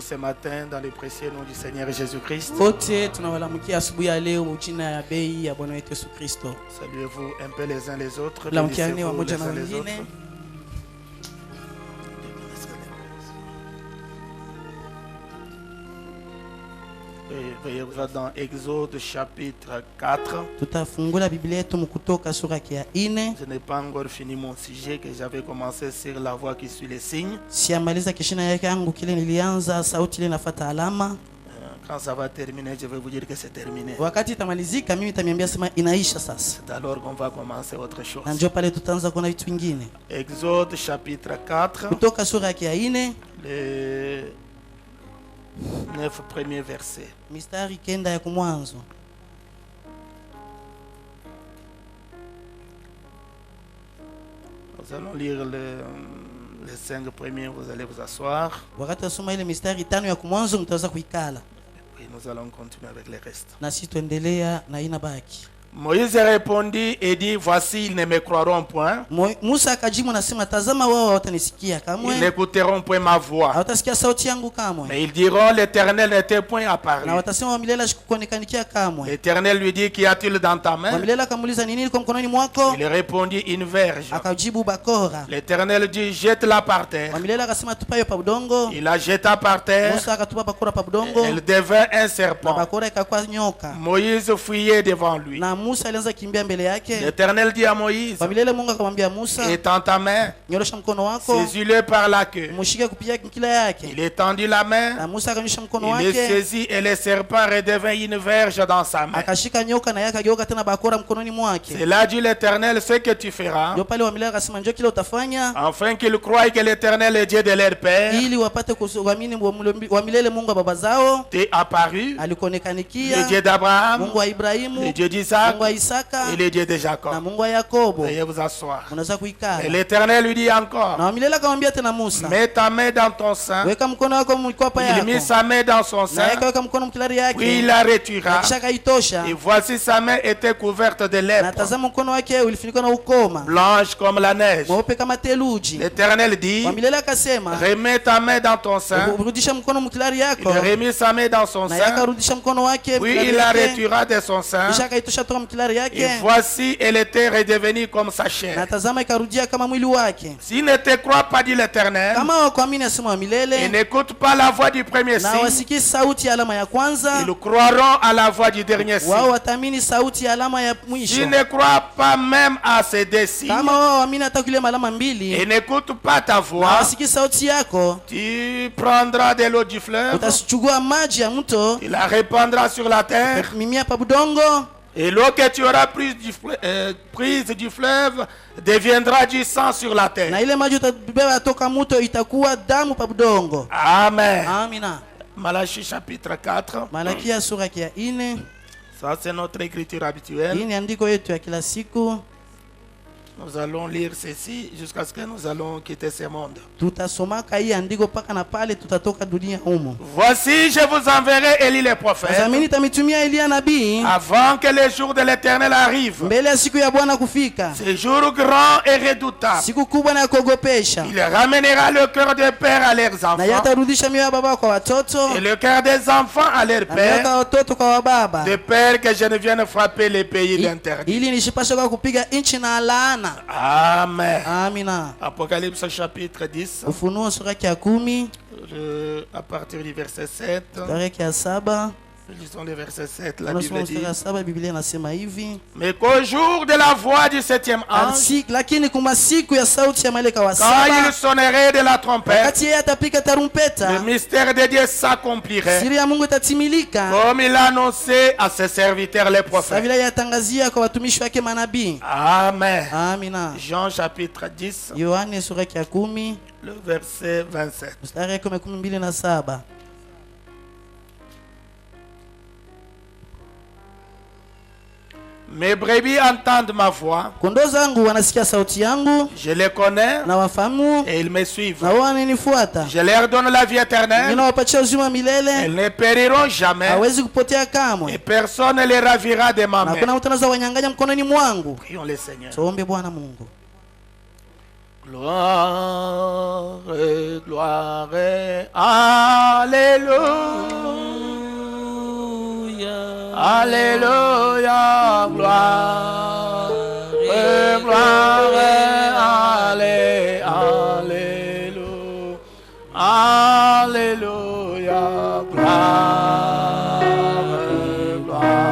ce matin dans le précieux nom du Seigneur Jésus-Christ. Saluez-vous un peu les uns les autres. Bénissez-vous les uns les autres. Veuillez voir dans Exode chapitre 4. Je n'ai pas encore fini mon sujet que j'avais commencé sur la voie qui suit les signes. Quand ça va terminer, je vais vous dire que c'est terminé. C'est alors qu'on va commencer autre chose. Exode chapitre 4. Les 9 premiers versets. Nous allons lire les 5 premiers, vous allez vous asseoir. Et nous allons continuer avec les restes. Moïse répondit et dit, voici, ils ne me croiront point. Ils n'écouteront point ma voix. Mais ils diront, l'Éternel n'était point apparu. L'Éternel lui dit, qu'y a-t-il dans ta main? Il répondit, une verge. L'Éternel dit, jette-la par terre. Il la jeta par terre. Elle devint un serpent. Moïse fuyait devant lui. L'Éternel dit à Moïse, étends ta main, saisis-le par la queue. Il étendit la main, il le saisit et le serpent redevint une verge dans sa main. C'est là dit l'Éternel, ce que tu feras, afin qu'ils croient que l'Éternel est Dieu de leur père, t'est apparu, le Dieu d'Abraham, le Dieu d'Isaac, et le Dieu de Jacob. Veuillez vous asseoir. Et l'Éternel lui dit encore, mets ta main dans ton sein. Il mit sa main dans son sein, puis il la retira. Et voici sa main était couverte de lèpre, blanche comme la neige. L'Éternel dit, remets ta main dans ton sein. Il remet sa main dans son sein, puis il la retira de son sein. Et voici, elle était redevenue comme sa chair. S'ils ne te croient pas, dit l'Éternel, et n'écoutent pas la voix du premier signe, ils croiront à la voix du dernier signe. S'ils ne croient pas même à ces deux signes, et n'écoutent pas ta voix, tu prendras de l'eau du fleuve, tu la répandras sur la terre, et l'eau que tu auras prise du fleuve deviendra du sang sur la terre. Amen. Malachie chapitre 4. Ça c'est notre écriture habituelle. Nous allons lire ceci jusqu'à ce que nous allons quitter ce monde. Voici, je vous enverrai Élie le prophète, avant que le jour de l'Éternel arrive. Ce jour grand et redoutable. Il ramènera le cœur des pères à leurs enfants, et le cœur des enfants à leurs pères, de peur que je ne vienne frapper les pays d'interdit. Amen. Amina. Apocalypse chapitre 10. À partir du verset 7. Lisons le verset 7. La Bible dit, mais qu'au jour de la voix du 7e ange, quand il sonnerait de la trompette, le mystère de Dieu s'accomplirait, comme il a annoncé à ses serviteurs les prophètes. Amen. Jean chapitre 10, le verset 27. Mes brebis entendent ma voix. Je les connais et ils me suivent. Je leur donne la vie éternelle. Ils ne périront jamais et personne ne les ravira de ma main. Prions le Seigneur. Gloire, gloire, alléluia, alléluia, gloire, gloire, alléluia, gloire, gloire,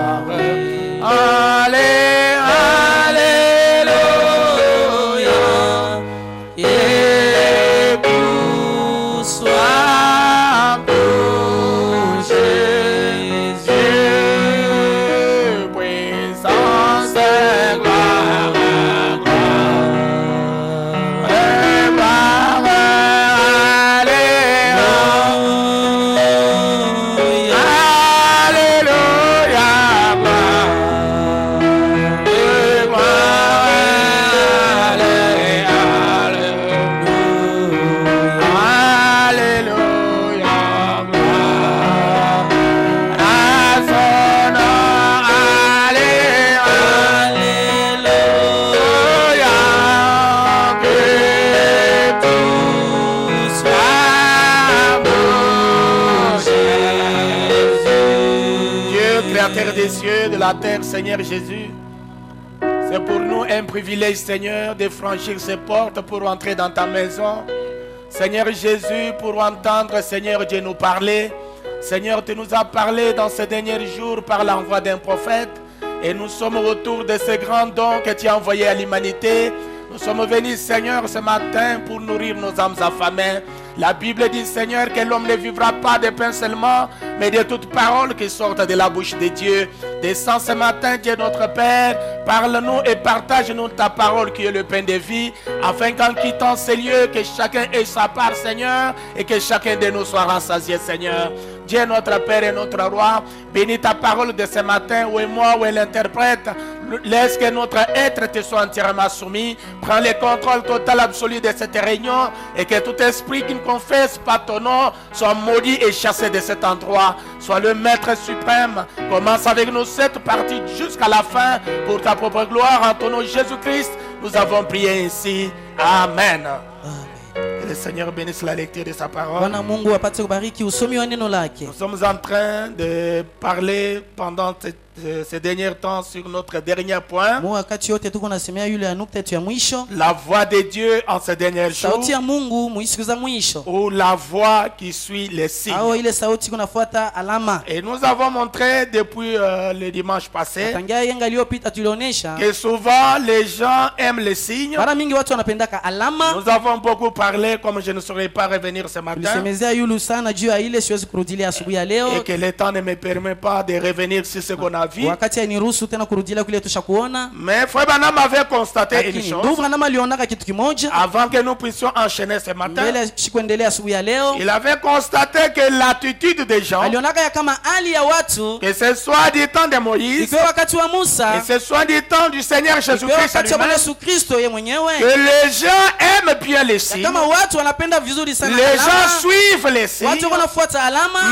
des cieux, de la terre, Seigneur Jésus. C'est pour nous un privilège, Seigneur, de franchir ces portes pour entrer dans ta maison. Seigneur Jésus, pour entendre, Seigneur Dieu, nous parler. Seigneur, tu nous as parlé dans ces derniers jours par l'envoi d'un prophète. Et nous sommes autour de ces grands dons que tu as envoyés à l'humanité. Nous sommes venus, Seigneur, ce matin pour nourrir nos âmes affamées. La Bible dit, Seigneur, que l'homme ne vivra pas de pain seulement, mais de toute parole qui sortent de la bouche de Dieu. Descends ce matin, Dieu notre Père, parle-nous et partage-nous ta parole qui est le pain de vie, afin qu'en quittant ces lieux, que chacun ait sa part, Seigneur, et que chacun de nous soit rassasié, Seigneur. Dieu notre Père et notre Roi, bénis ta parole de ce matin, où est moi, où est l'interprète. Laisse que notre être te soit entièrement soumis. Prends le contrôle total absolu de cette réunion et que tout esprit qui ne confesse pas ton nom soit maudit et chassé de cet endroit. Sois le Maître suprême. Commence avec nous cette partie jusqu'à la fin pour ta propre gloire. En ton nom Jésus-Christ, nous avons prié ainsi. Amen. Que le Seigneur bénisse la lecture de sa parole. Nous sommes en train de parler pendant ces derniers temps sur notre dernier point. La voix de Dieu en ces derniers jours. Ou la voix qui suit les signes. Et nous avons montré depuis le dimanche passé que souvent les gens aiment les signes. Nous avons beaucoup parlé, comme je ne saurais pas revenir ce matin, et que le temps ne me permet pas de revenir sur ce qu'on a vu. Mais Frère Branham avait constaté une chose avant que nous puissions enchaîner ce matin. Il avait constaté que l'attitude des gens, que ce soit du temps de Moïse, que ce soit du temps du Seigneur Jésus-Christ, que les gens aiment bien les signes, les gens suivent les signes,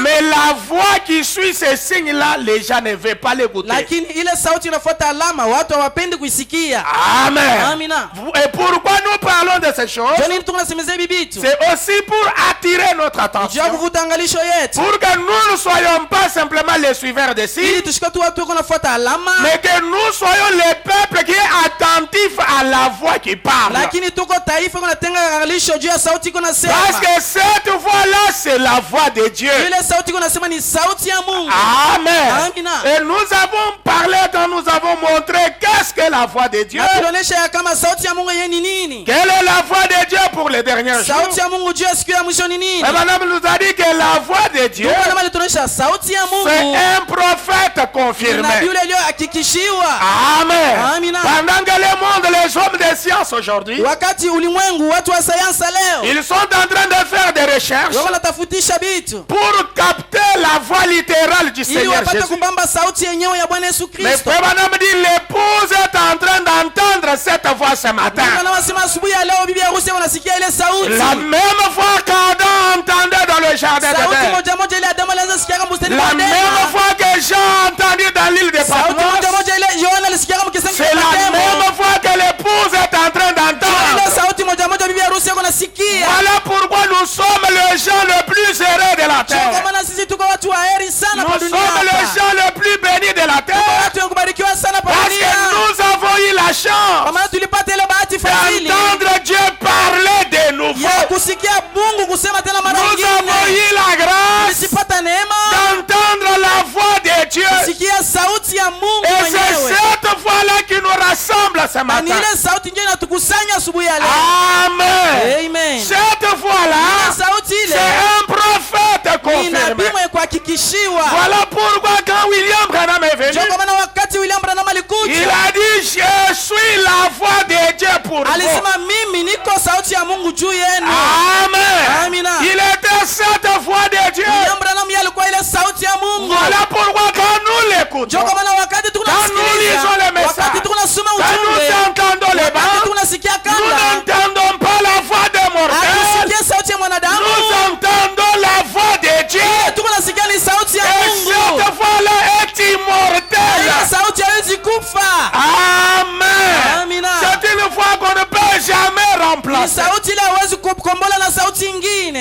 mais la voix qui suit ces signes-là, les gens ne veulent pas l'écouter. Amen. Et pourquoi nous parlons de ces choses? C'est aussi pour attirer notre attention, pour que nous ne soyons pas simplement les suiveurs des signes, mais que nous soyons les peuples qui est attentifs à la voix qui parle. Parce que cette voix-là, c'est la voix de Dieu. Amen. Et nous avons parlé, nous avons montré qu'est-ce que la voix de Dieu. Quelle est la voix de Dieu pour les derniers jours? Et madame nous a dit que la voix de Dieu, c'est un prophète confirmé. Amen. Pendant que le monde, les hommes de science aujourd'hui, ils sont en train de faire des recherches pour capter la voix littérale du Seigneur Jésus. Mais Frère Branham dit, l'épouse est en train d'entendre cette voix ce matin. La même voix qu'Adam entendait dans le jardin d'Éden. La même voix que Jean a entendue dans l'île de Patmos. C'est la même voix que l'épouse est en train d'entendre. d'entendre Dieu parler de nouveau. Nous avons eu la grâce d'entendre la voix de Dieu. Et c'est cette voix-là qui nous rassemble ce matin. Amen. Cette voix-là, c'est un prophète confirmé. Voilà pourquoi quand William Branham est venu, il a dit, je suis la voix de Dieu pour vous. Amen. Il était cette voix de Dieu. Voilà pourquoi quand nous l'écoutons, quand nous lisons les messages, quand nous entendons les bancs, nous n'entendons pas la voix des mortels. Nous entendons la voix de Dieu. Et cette voix-là est immortelle. Amen. C'est une voix qu'on ne peut jamais remplacer.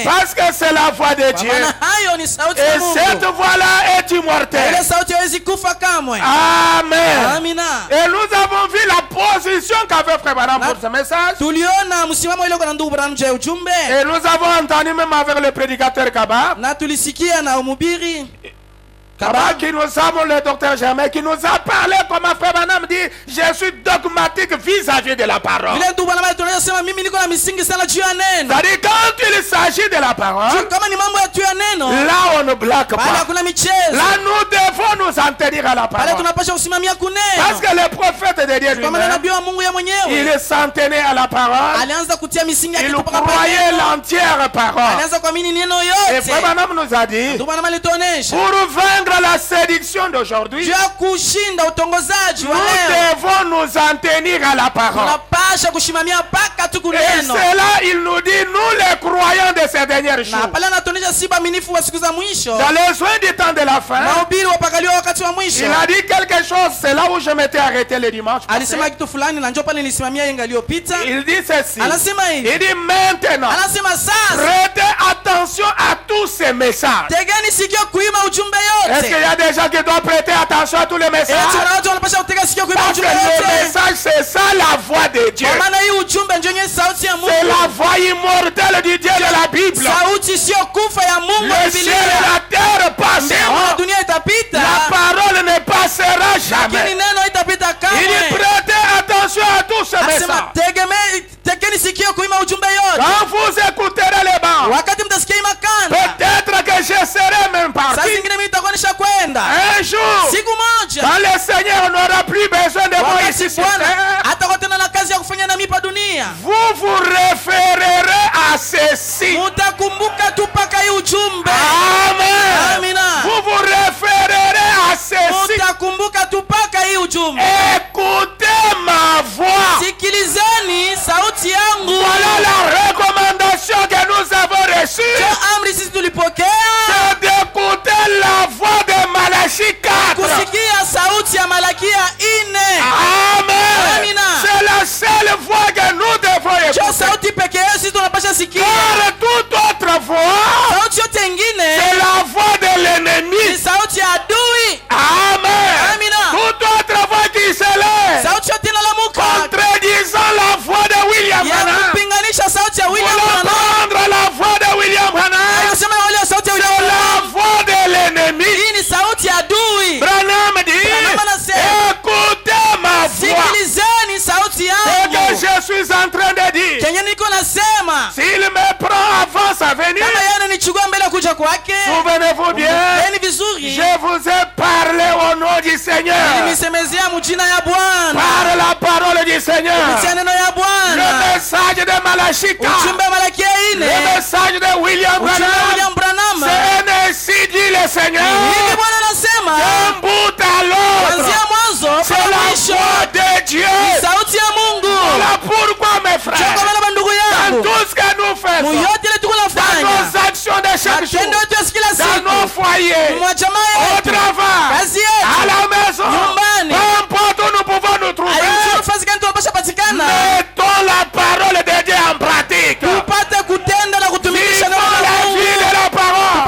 Parce que c'est la voix de Dieu. Et cette voix-là est immortelle. Amen. Et nous avons vu la position qu'avait Frère Branham pour ce message. Et nous avons entendu même avec le prédicateur Kaba. Kaba qui nous a, le docteur Germain, qui nous a parlé comment Frère Branham dit, je suis dogmatique vis-à-vis de la parole. C'est-à-dire quand il s'agit de la parole, là on ne blague pas. Là nous devons nous en tenir à la parole. Parce que le prophète de Dieu lui-même, il s'en tenait à la parole. Il croyait l'entière parole. Et Frère Branham nous a dit, pour vaincre la séduction d'aujourd'hui, nous devons nous en tenir à la parole. Et c'est là il nous dit, nous les croyants de ces derniers jours, dans les soins du temps de la fin, il a dit quelque chose, c'est là où je m'étais arrêté le dimanche passé. Il dit ceci, il dit maintenant, prêtez attention à tous ces messages. Est-ce qu'il y a des gens qui doivent prêter attention à tous les messages? Parce que le message, c'est ça la voix de Dieu. C'est la voix immortelle du Dieu de la Bible. Le ciel et la terre passeront. La parole ne passera jamais. Il dit prêtez attention à tous ces messages. Quand vous écouterez les bancs, peut-être que je serai même parti. Un jour, quand le Seigneur n'aura plus besoin de moi ici sur terre, vous vous référerez à ceci. Amen. Vous vous référerez à ceci. Écoutez ma voix. Voilà la recommandation que nous avons reçue. C'est d'écouter la voix de Malachie 4. Amen. C'est la seule voix que nous devons écouter. Car toute autre voix, c'est la voix de l'ennemi. Amen. Toute autre voix qui s'élève, contredisant la voix de William Branham, voulant prendre la voix de William Branham, c'est la voix de l'ennemi. Branham dit, écoutez ma voix. Ce que je suis en train de dire, s'il me prend avant sa venue, souvenez-vous bien, je vous ai parlé au nom du Seigneur, par la parole du Seigneur. Le message de Malachie 4, le message de William Branham, c'est ainsi dit le Seigneur, d'un bout à l'autre, c'est la voix de Dieu. Voilà pourquoi mes frères, dans tout ce que nous faisons, dans nos actions de chaque jour, dans nos foyers, au travail, à la maison, peu importe où nous pouvons nous trouver, mettons la parole de Dieu en pratique. Vivons la vie de la parole.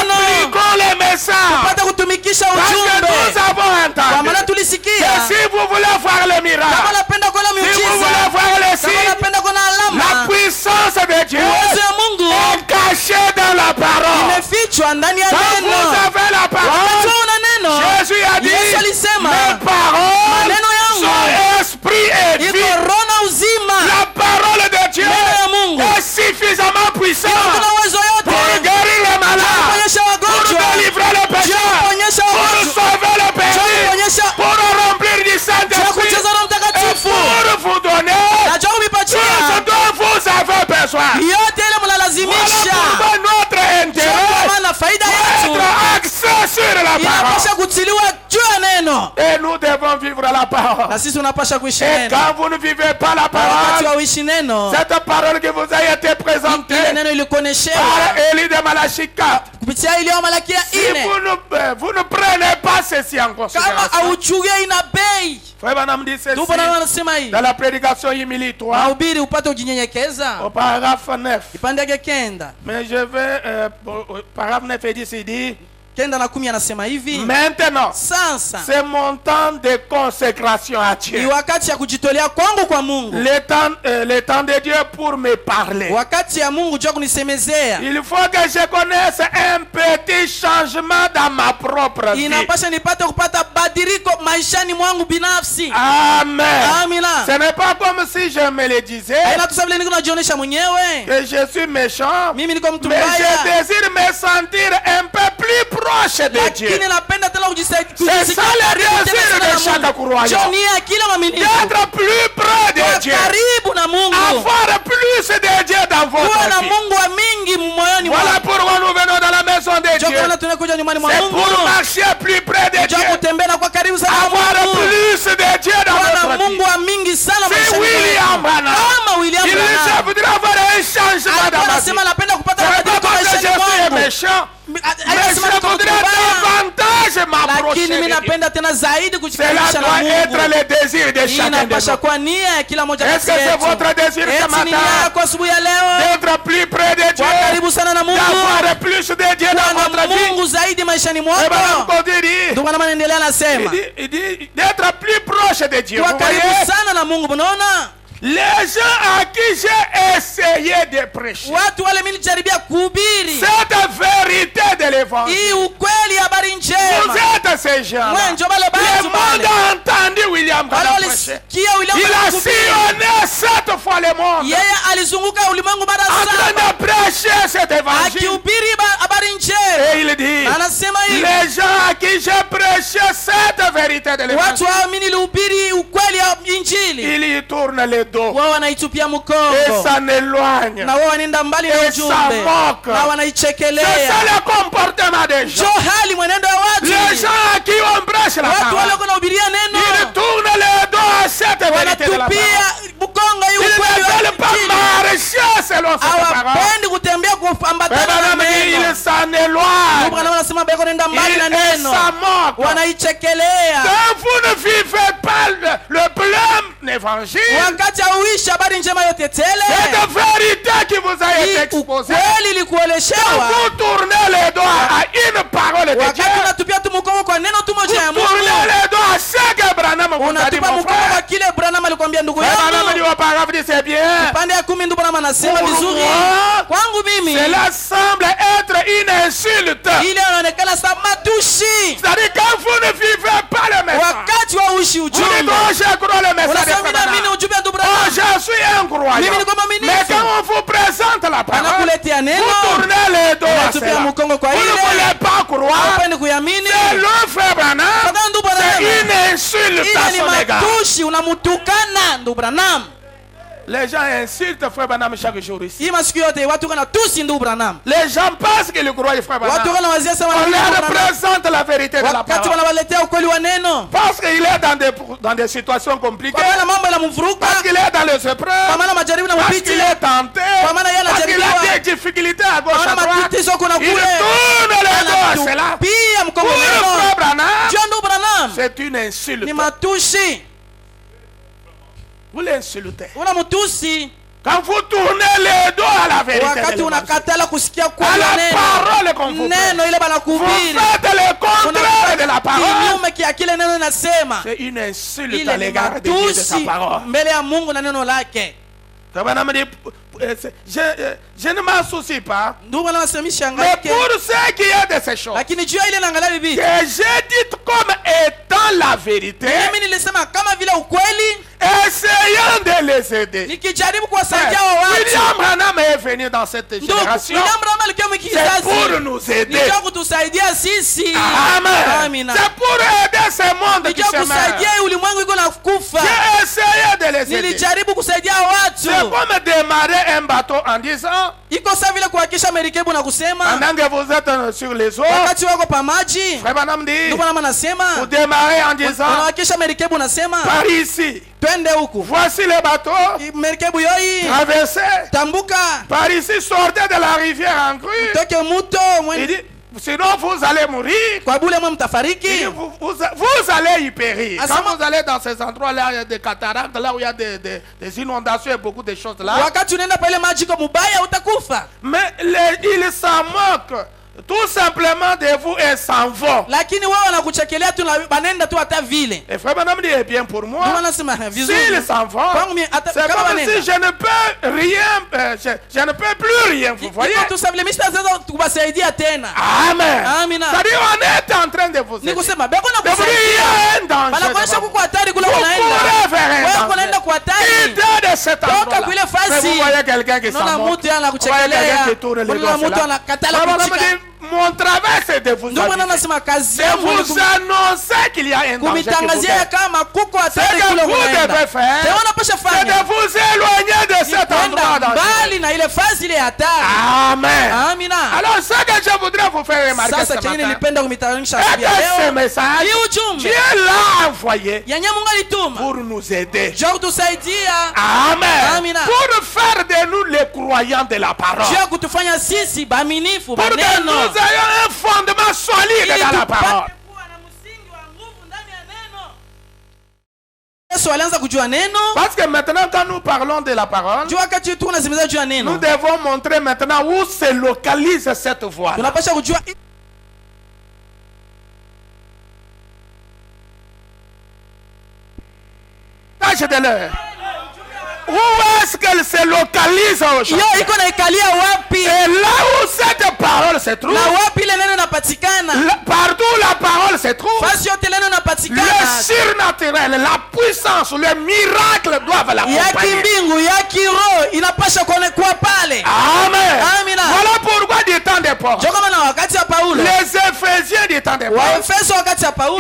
Appliquons les messages. Parce que nous avons entendu que si vous voulez voir le miracle, la parole de Dieu est suffisamment puissante pour guérir les malades, pour délivrer les pécheurs, pour nous sauver les péchés, pour nous remplir du Saint-Esprit et pour vous donner tout ce dont vous avez besoin. Voilà pourquoi notre intérêt doit être axé sur la parole. Et nous devons vivre la parole. Et quand vous ne vivez pas la parole, cette parole qui vous a été présentée par Élie de Malachie 4, si vous ne prenez pas ceci en considération, Frère Branham dit ceci dans la prédication Humilité 3 au paragraphe 9. Mais je vais paragraphe 9 il dit maintenant c'est mon temps de consécration à Dieu, le temps de Dieu pour me parler. Il faut que je connaisse un petit changement dans ma propre vie. Amen. Ce n'est pas comme si je me le disais que je suis méchant, mais je désire me sentir un peu plus proche de Dieu. C'est ça le désir de chaque croyant, d'être plus près de Dieu, avoir plus de Dieu dans votre vie. Voilà pourquoi nous venons dans la maison de Dieu. C'est pour marcher plus près de Dieu, avoir plus de Dieu dans votre vie. C'est William Branham. Il voudrait avoir un changement dans ma vie. Ce n'est pas parce que je suis méchant, mais je voudrais davantage m'approcher de Dieu. Cela doit être le désir de chacun de nous. Est-ce que c'est votre désir ce matin d'être plus près de Dieu, d'avoir plus de Dieu dans votre vie? Il dit d'être plus proche de Dieu. Vous voyez? Les gens à qui j'ai essayé de prêcher cette vérité de l'évangile, vous êtes ces gens. Le monde a entendu William Branham prêcher. Il a sillonné 7 fois le monde en train de prêcher cet évangile. Et il dit, les gens à qui j'ai prêché cette vérité de l'évangile, il y tourne les dos et s'en éloigne et s'en moque. C'est ça le comportement des gens. Les gens à qui on prêche la parole, ils tournent les dos à cette vérité de la parole. Ils ne veulent pas marcher selon cette parole. Ils s'en éloignent et s'en moquent. Quand vous ne vivez pas le plein évangile, cette vérité qui vous a été exposée, quand vous tournez les doigts à une parole de Dieu, vous tournez les doigts à ce que Branham vous a dit, mon frère. Branham dit au paragraphe, c'est bien. Pour moi, cela semble être une insulte. C'est-à-dire quand vous ne vivez pas le message, vous dites, oh, je crois le message de Branham. Oh, je suis un croyant. Mais quand on vous présente la parole, vous tournez les dos à cela. Vous ne voulez pas croire. C'est le frère Branham. C'est une insulte à son égard. Les gens insultent frère Branham chaque jour ici. Les gens pensent qu'ils croient frère Branham. On leur présente la vérité de la parole. Parce qu'il est dans des situations compliquées. Parce qu'il est dans les épreuves. Parce qu'il est tenté. Parce qu'il a des difficultés à gauche à droite. Il tourne les dos à cela. Pour frère Branham, c'est une insulte. Vous l'insultez. Quand vous tournez les dos à la vérité, à la parole qu'on vous prête, vous faites le contraire de la parole. C'est une insulte à l'égard de Dieu, de sa parole. Je ne m'en soucie pas. Mais pour ce qui est de ces choses, que j'ai dit comme étant la vérité, essayant de les aider. William Branham est venu dans cette génération. C'est pour nous aider. Amen. C'est pour aider ce monde qui se meurt. J'ai essayé de les aider. C'est comme démarrer un bateau en disant, pendant que vous êtes sur les eaux, Frère Branham dit, vous démarrez en disant, par ici, voici le bateau, traversez, par ici, sortez de la rivière en crue. Il dit, sinon vous allez mourir. Vous allez y périr. Quand vous allez dans ces endroits là, il y a des cataractes, là où il y a des inondations et beaucoup de choses là. Mais ils s'en moquent tout simplement de vous et s'en vont. Et Frère Branham dit, eh bien pour moi, s'ils s'en vont, c'est comme si je ne peux rien, je ne peux plus rien, vous voyez. Amen. C'est-à-dire on est en train de vous aider. Il y a un danger. Vous pourrez faire un danger. Quittez de cet endroit là. Mais vous voyez quelqu'un qui s'en moque. Vous voyez quelqu'un qui tourne les doigts. Mon travail c'est de vous annoncer qu'il y a un danger qui vous guette. Ce que vous devez faire, c'est de vous éloigner de cet endroit dangereux. Amen. Alors ce que je voudrais vous faire remarquer ce matin, est que ce message, Dieu l'a envoyé pour nous aider. Amen. Pour faire de nous les croyants de la parole. Pour que nous ayons un fondement solide dans la parole. Parce que maintenant quand nous parlons de la parole, nous devons montrer maintenant où se localise cette voie. Tâchez-le. Où est-ce qu'elle se localise aujourd'hui? Et là où cette parole se trouve, partout où la parole se trouve, le surnaturel, la puissance, le miracle doivent l'accompagner. Amen. Voilà pourquoi du temps de Paul, les Éphésiens du temps de Paul,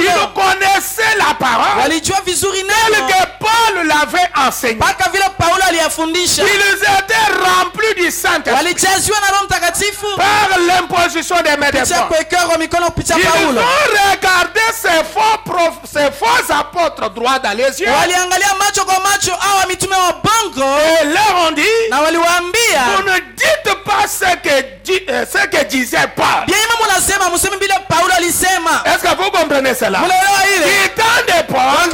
ils connaissaient la parole telle que Paul l'avait enseignée. Ils étaient remplis du Saint-Esprit par l'imposition des mains de Paul. Ils ont regardé ces faux apôtres droits dans les yeux et leur ont dit, vous ne dites pas ce que disait Paul. Est-ce que vous comprenez cela? Du temps de Paul,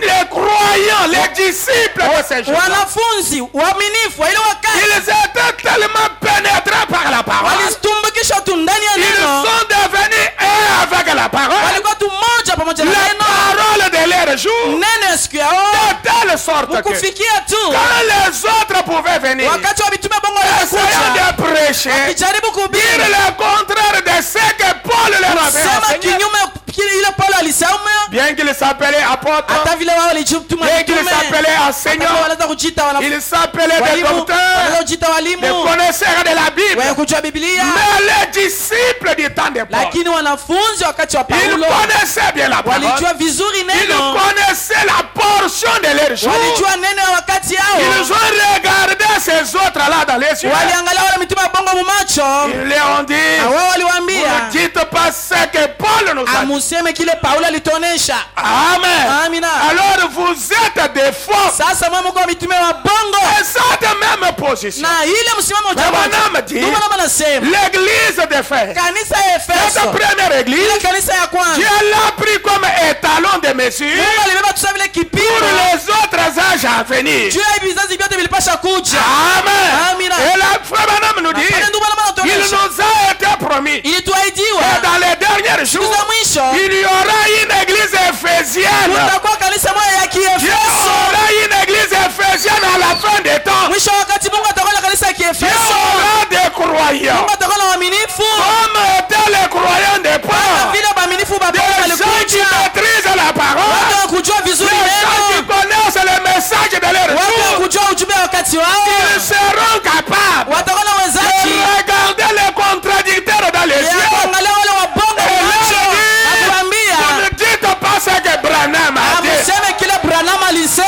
les croyants, les disciples de ces gens, ils étaient tellement pénétrés par la parole, ils sont devenus un avec la parole, la parole de leur jour, de telle sorte que quand les autres pouvaient venir, essayant de prêcher, dire le contraire de ce que Paul leur avait enseigné, bien qu'il s'appelait apôtre, bien qu'il s'appelait enseignant, il s'appelait des docteurs, des connaisseurs de la Bible, mais les disciples du temps de Paul, ils connaissaient bien la parole, ils connaissaient la portion de leur jour, ils ont regardé ces autres-là dans les yeux, ils leur ont dit, vous ne dites pas ce que Paul nous a dit. Amen. Alors vous êtes des faux. Et cette même position, Branham dit, l'église de fer, cette première église, Dieu l'a pris comme étalon de mesure pour les autres âges à venir. Amen. Et la frère Branham nous dit, il nous a été promis et dans les derniers jours, il y aura une église éphésienne. Il y aura une église éphésienne à la fin croyants. Comme étaient les croyants des pauvres. Des gens qui maîtrisent la parole. Des gens qui connaissent le message de leur tour. Ils seront capables de regarder les contradicteurs dans les yeux. Vous ne dites pas ce que Branham a dit.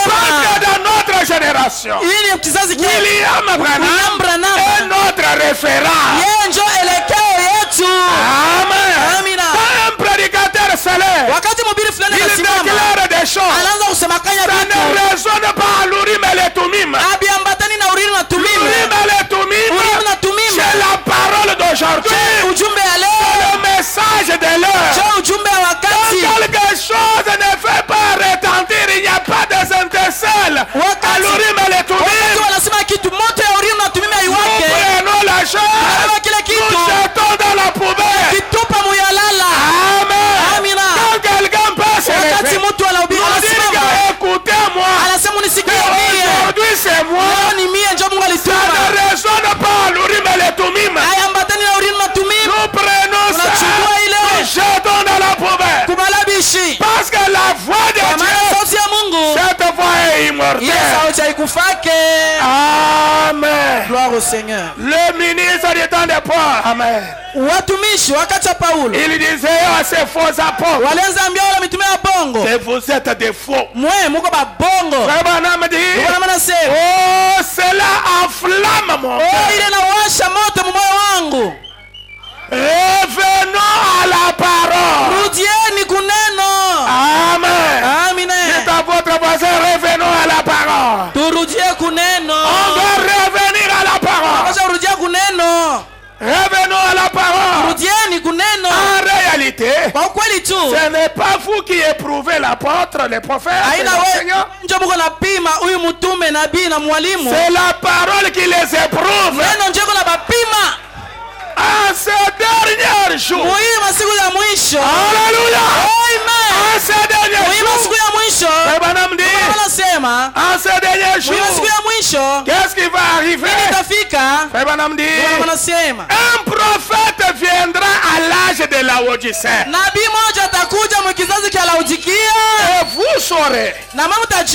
Parce que dans notre génération, William Branham est notre référent. Amen. Quand un prédicateur célèbre, il déclare des choses. Ça ne résonne pas à l'Urim et les Tumim. L'Urim et les Tumim, c'est la parole d'aujourd'hui. C'est le message de l'heure. Quand quelque chose ne fait pas retentir, il n'y a pas de étincelles à l'Urim et les Tumim. Nous prenons la chose, nous jetons dans la poubelle. Amen. Quand quelqu'un passe se lever, nous dit écoutez-moi, aujourd'hui c'est moi. Ça ne résonne pas à l'Urim et les Tumim. Nous prenons ça, nous jetons dans la poubelle. Parce que la voix de Dieu, cette voix est immortelle. Amen. Gloire au Seigneur. Le ministre du temps des pauvres. Amen. Il disait à ces faux apôtres que vous êtes des faux. Frère Branham dit, oh, cela enflamme mon cœur. Revenons à la parole. Amen. Dites à votre voisin, revenons à la parole. On doit revenir à la parole. Revenons à la parole. En réalité, ce n'est pas vous qui éprouvez l'apôtre, les prophètes, le Seigneur. C'est la parole qui les éprouve. En ces derniers jours. Alléluia. En ces derniers jours. En ces derniers jours. Qu'est-ce qui va arriver? Un prophète viendra à l'âge de la Laodicée. Et vous saurez si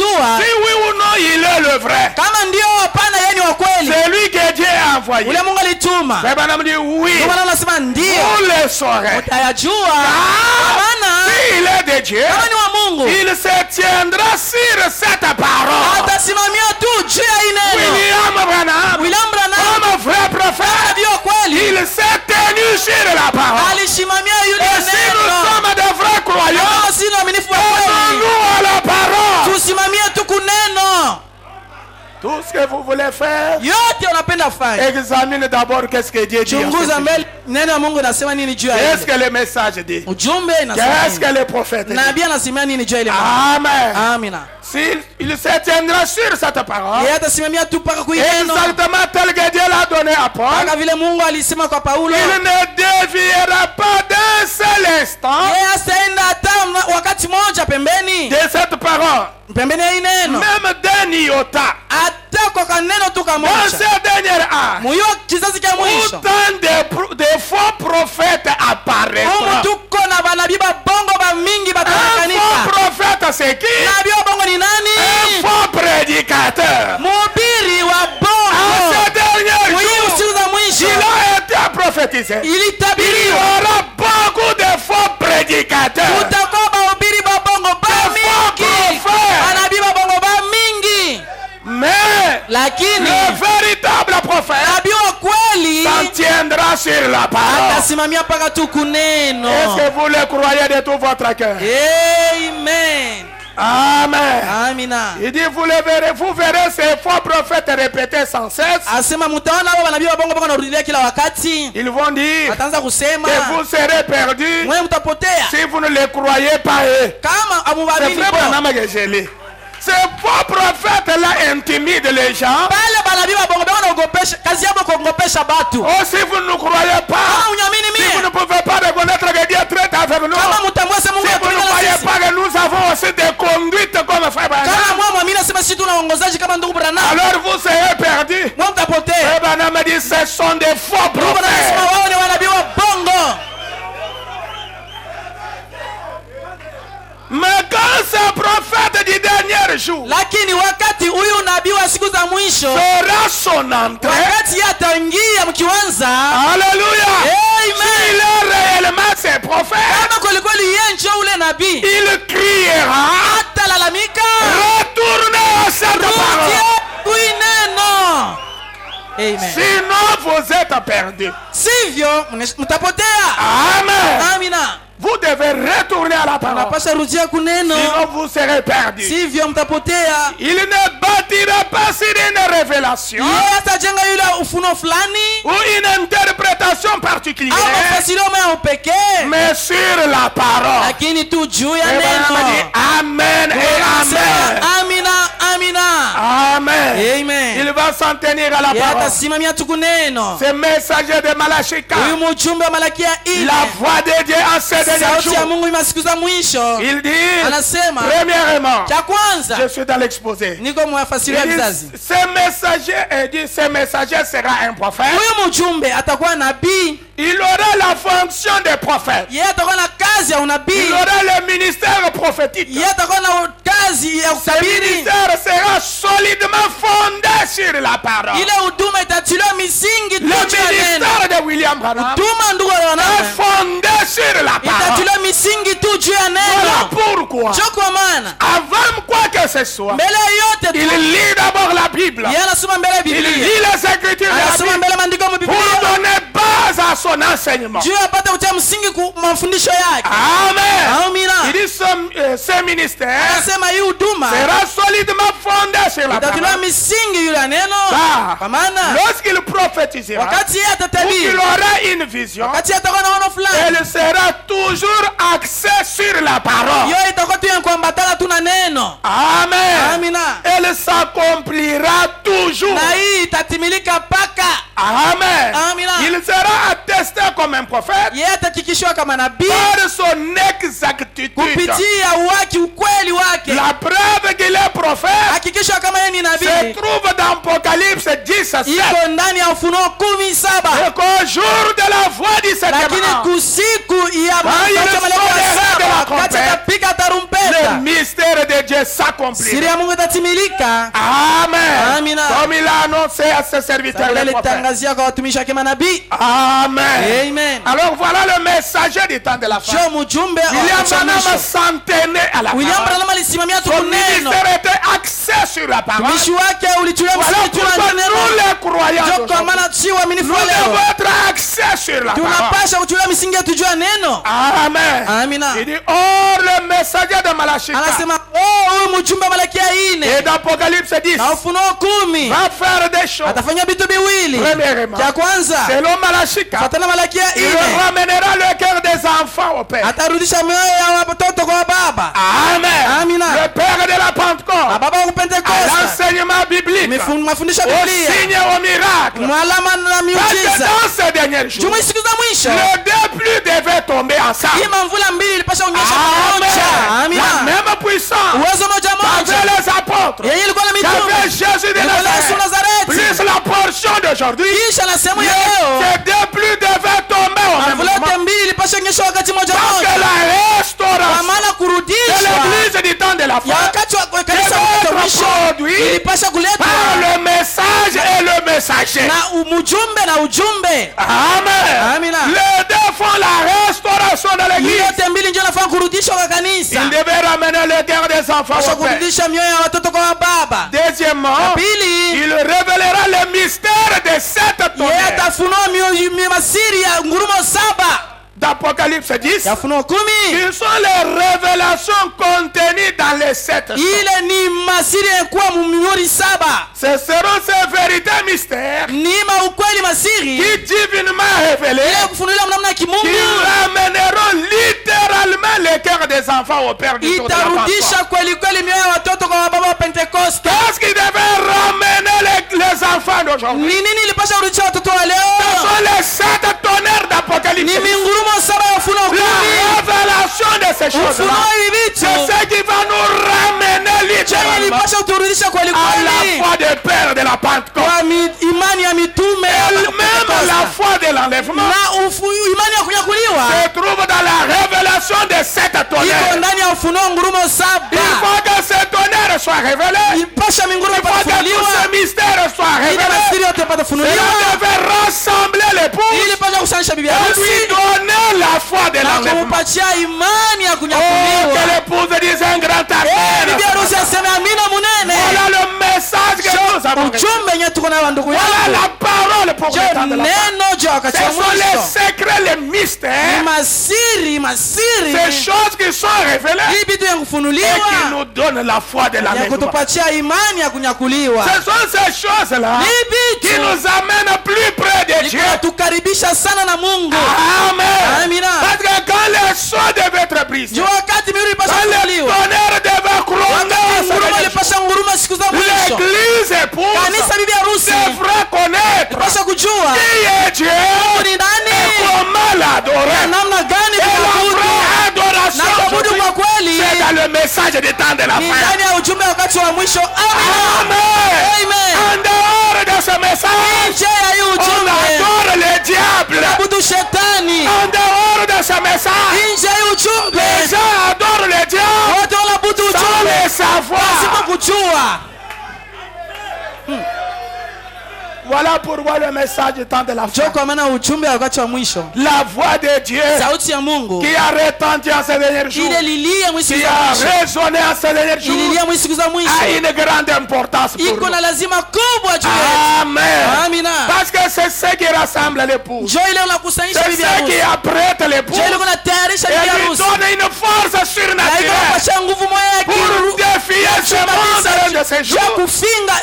oui ou non il est le vrai. C'est lui que Dieu a envoyé. Oui, vous le saurez. S'il est de Dieu, il se tiendra sur cette parole. William Branham, comme vrai prophète, il s'est tenu sur la parole. Et si nous sommes de vrais croyants, tenons-nous à la parole. Tout ce que vous voulez faire, examine d'abord qu'est-ce que Dieu dit. Qu'est-ce que le message dit. Qu'est-ce que le prophète dit. Amen. Il se tiendra sur cette parole, exactement tel que Dieu l'a donné à Paul. Il ne déviera pas d'un seul instant de cette parole, même d'un iota. Dans ces dernières âges, autant de faux prophètes apparaîtront. Un faux prophète, c'est qui? Un faux prédicateur. En ces derniers jours, il a été prophétisé. Il y aura beaucoup de faux prédicateurs. De faux prophètes. Mais le véritable prophète s'en tiendra sur la parole. Est-ce que vous le croyez de tout votre cœur? Amen. Amen. Il dit vous verrez ces faux prophètes répéter sans cesse. Ils vont dire que vous serez perdus si vous ne les croyez pas. C'est vrai Branham que je lis. Ces faux prophètes-là intiment les gens. Oh, si vous ne croyez pas, si vous ne pouvez pas reconnaître que Dieu traite avec nous, si vous ne croyez pas que nous avons aussi des conduites comme frère Branham, alors vous serez perdus. Et Branham dit ce sont des faux prophètes. Mais quand ce prophète du dernier jour fera son entrée, alléluia, s'il est réellement ce prophète, il criera, retournez à cette parole. Sinon vous êtes perdus. Amen. Vous devez retourner à la parole. Sinon vous serez perdus. Il ne bâtira pas sur une révélation ou une interprétation particulière, mais sur la parole. Amen et amen. Amen. Il va s'en tenir à la parole. Ce messager de Malachika, la voix de Dieu en ce dernier jour, il dit, premièrement, je suis dans l'exposé, ce messager sera un prophète. Il aura la fonction de prophète. Il aura le ministère prophétique. Ce ministère sera solidement fondé sur la parole. Le ministère de William Branham est fondé sur la parole. Voilà pourquoi, avant quoi que ce soit, il lit d'abord la Bible. Il lit les Écritures de la Bible pour donner base à son enseignement. Amen. Il dit ce ministère sera solidement fondé sur la parole. Lorsqu'il prophétisera ou qu'il aura une vision, elle sera toujours axée sur la parole. Amen. Elle s'accomplira toujours. Amen. Il sera attesté comme un prophète par son exactitude. La preuve qu'il est prophète se trouve dans Apocalypse 17. Et qu'au jour de la voix du Seigneur, le mystère de Dieu s'accomplit. Amen. Comme il a annoncé à ses serviteurs les prophètes. Amen. Alors voilà le messager du temps de la fin. William Branham s'en tenait à la parole. Son ministère était axé sur la parole. Voilà pourquoi nous les croyants nous devons être axés sur la parole. Amen. Il dit, or le messager de Malachika et d'Apocalypse 10 va faire des choses. Premièrement, selon Malachika, il ramènera le cœur des enfants au Père. Amen. Le Père de la Pentecôte, à l'enseignement biblique, au signe, au miracle. Parce que dans ces derniers jours, les deux pluies devaient tomber ensemble. Amen. La même puissance qu'avait les apôtres, qu'avait Jésus de Nazareth, plus la portion d'aujourd'hui, ces deux pluies devaient tomber en même temps. Parce que la restauration de l'église du temps de la fin devait être produite par le message et le messager. Amen. Les deux font la restauration de l'église. Ils devaient ramener le cœur des enfants au Père. Deuxièmement, il révélera le mystère des 7 tonnerres d'Apocalypse 10. Ils sont les révélations contenues dans les 7 sons. Ce seront ces vérités mystères qui divinement révélées, qui ramèneront littéralement les cœurs des enfants au Père du jour de la Pentecôte. Qu'est-ce qui devait ramener les enfants d'aujourd'hui? Ce sont les 7 tonnerres d'Apocalypse. La révélation de ces choses-là, c'est ce qui va nous ramener littéralement ilipasha kuturudisha kweli à kweli la foi des pères de la Pentecôte. kwa imani ya mitume Même la foi de l'enlèvement na imani ya kunyakuliwa se trouve dans la révélation de sept iko tonnerres. ndani ya ufunuo ngurumo Il saba. faut que ces tonnerres soient révélés. Ipasha mingurumo Il faut que tous ipatafunuliwa ces mystères soient ili révélés. masiri yote Et ipatafunuliwa on devait rassembler l'épouse ili pasha kusanisha bibi et lui harusi donner la foi de na l'enlèvement. kumpatia imani ya Oh, que kunyakuliwa. l'épouse dise un grand Bibi amen. harusi aseme amina munene. Voilà le message que nous avons reçu. Ujumbe yenye tuko nayo ndugu Voilà yangu. la parole pour le temps de la fin. Neno juu ya wakati Ce wa sont les mwisho. secrets, les Ni mystères, masiri ces choses qui sont révélées hii vitu ya et qui kufunuliwa nous donnent la foi de ya l'enlèvement. kutupatia imani ya kunyakuliwa. Ce sont ces choses-là Hii qui vitu nous amènent plus près de Dieu. tukaribisha sana na Mungu. Amen. Amina. Parce que quand les sceaux devaient être brisés, Juu wakati mihuri ipasha quand les kufunuliwa, tonnerres devaient wakati nguruma gronder, ilipasha nguruma siku za mwisho, l'église épouse kanisa bibi harusi devrait connaître ilipasha kujua qui est Dieu ni et nani comment na l'adorer. namna gani Et la kuabudu vraie adoration na kuabudu aujourd'hui, kwa kweli c'est dans le message des temps de la ni fin. ndani ya ujumbe wakati wa mwisho. Amina. Amen. Amen. En dehors de ce message, Nje ya hii on ujumbe adore le diable. abudu shetani. En dehors de ce message, Nje ya hii ujumbe les gens adorent le diable wote wanaabudu sans ujumbe le savoir. pasipo kujua. Voilà pourquoi le message du temps de la fin. Njoo kwa maana ujumbe wakati wa mwisho, La voix de Dieu sauti ya Mungu qui a retenti en ces derniers jours, ile lilia mwi siku qui za a mwisho, résonné en ces derniers jours, ililia mwi siku za mwisho a une grande importance pour iko nous. na lazima kubwa juu yetu. Amen. Amina. Parce que c'est ce qui rassemble l'épouse. Njoo ile unakusanyisha C'est bibi ce qui harusi, apprête l'épouse njoo ile unatayarisha bibi et lui harusi donne une force na surnaturelle ikapatia nguvu moja ya pour kiroho défier ce monde de ces juu ya jours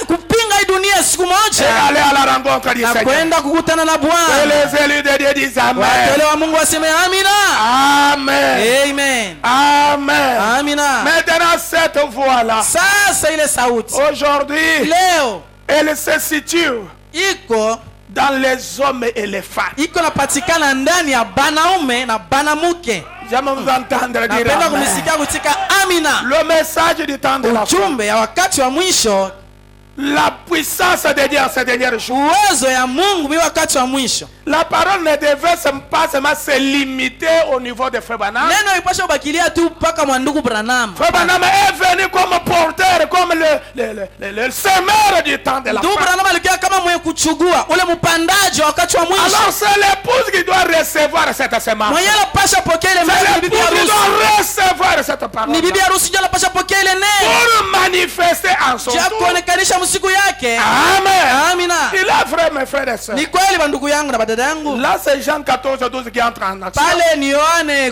kupinga hii dunia siku et moja aller à la rencontre du na Seigneur. kwenda kukutana na Que Bwana. les élus de Dieu disent Amen. Wateule wa Mungu waseme amina. Amen. Amen. Amen. Amina. Maintenant, cette voix-là, Sasa ile sauti aujourd'hui, leo elle se situe iko dans les hommes et les femmes. iko napatikana ndani ya banaume na banamuke. J'aime vous entendre dire Napenda Amen. kumisikia kutika amina. Le message du temps de la fin. Ujumbe ya wakati wa mwisho, La puissance de Dieu en ces derniers jours. uwezo ya Mungu bi wakati wa mwisho. La parole ne devait pas seulement se limiter au niveau de Frère Branham. Neno ipasha kubakilia tu mpaka mwandugu Branham. Frère Branham est venu comme porteur, comme le semeur du temps de la Ndugu fin. Branham alikuwa kama mwenye kuchugua ule mpandaji wa wakati wa mwisho. Alors c'est l'épouse qui doit recevoir cette semence. Mwenye anapasha pokea ile C'est mbegu ni bibi l'épouse qui harusi. doit recevoir cette parole. Ni bibi harusi ndio anapasha pokea ile neno. Pour manifester en son Jia tour. kuonekanisha msiku yake. Amen. Amina. Il a frère, mes frères et sœurs. Ni kweli bandugu yangu na badada yangu. Là c'est Jean 14:12 qui entre en action. Pale ni Yohane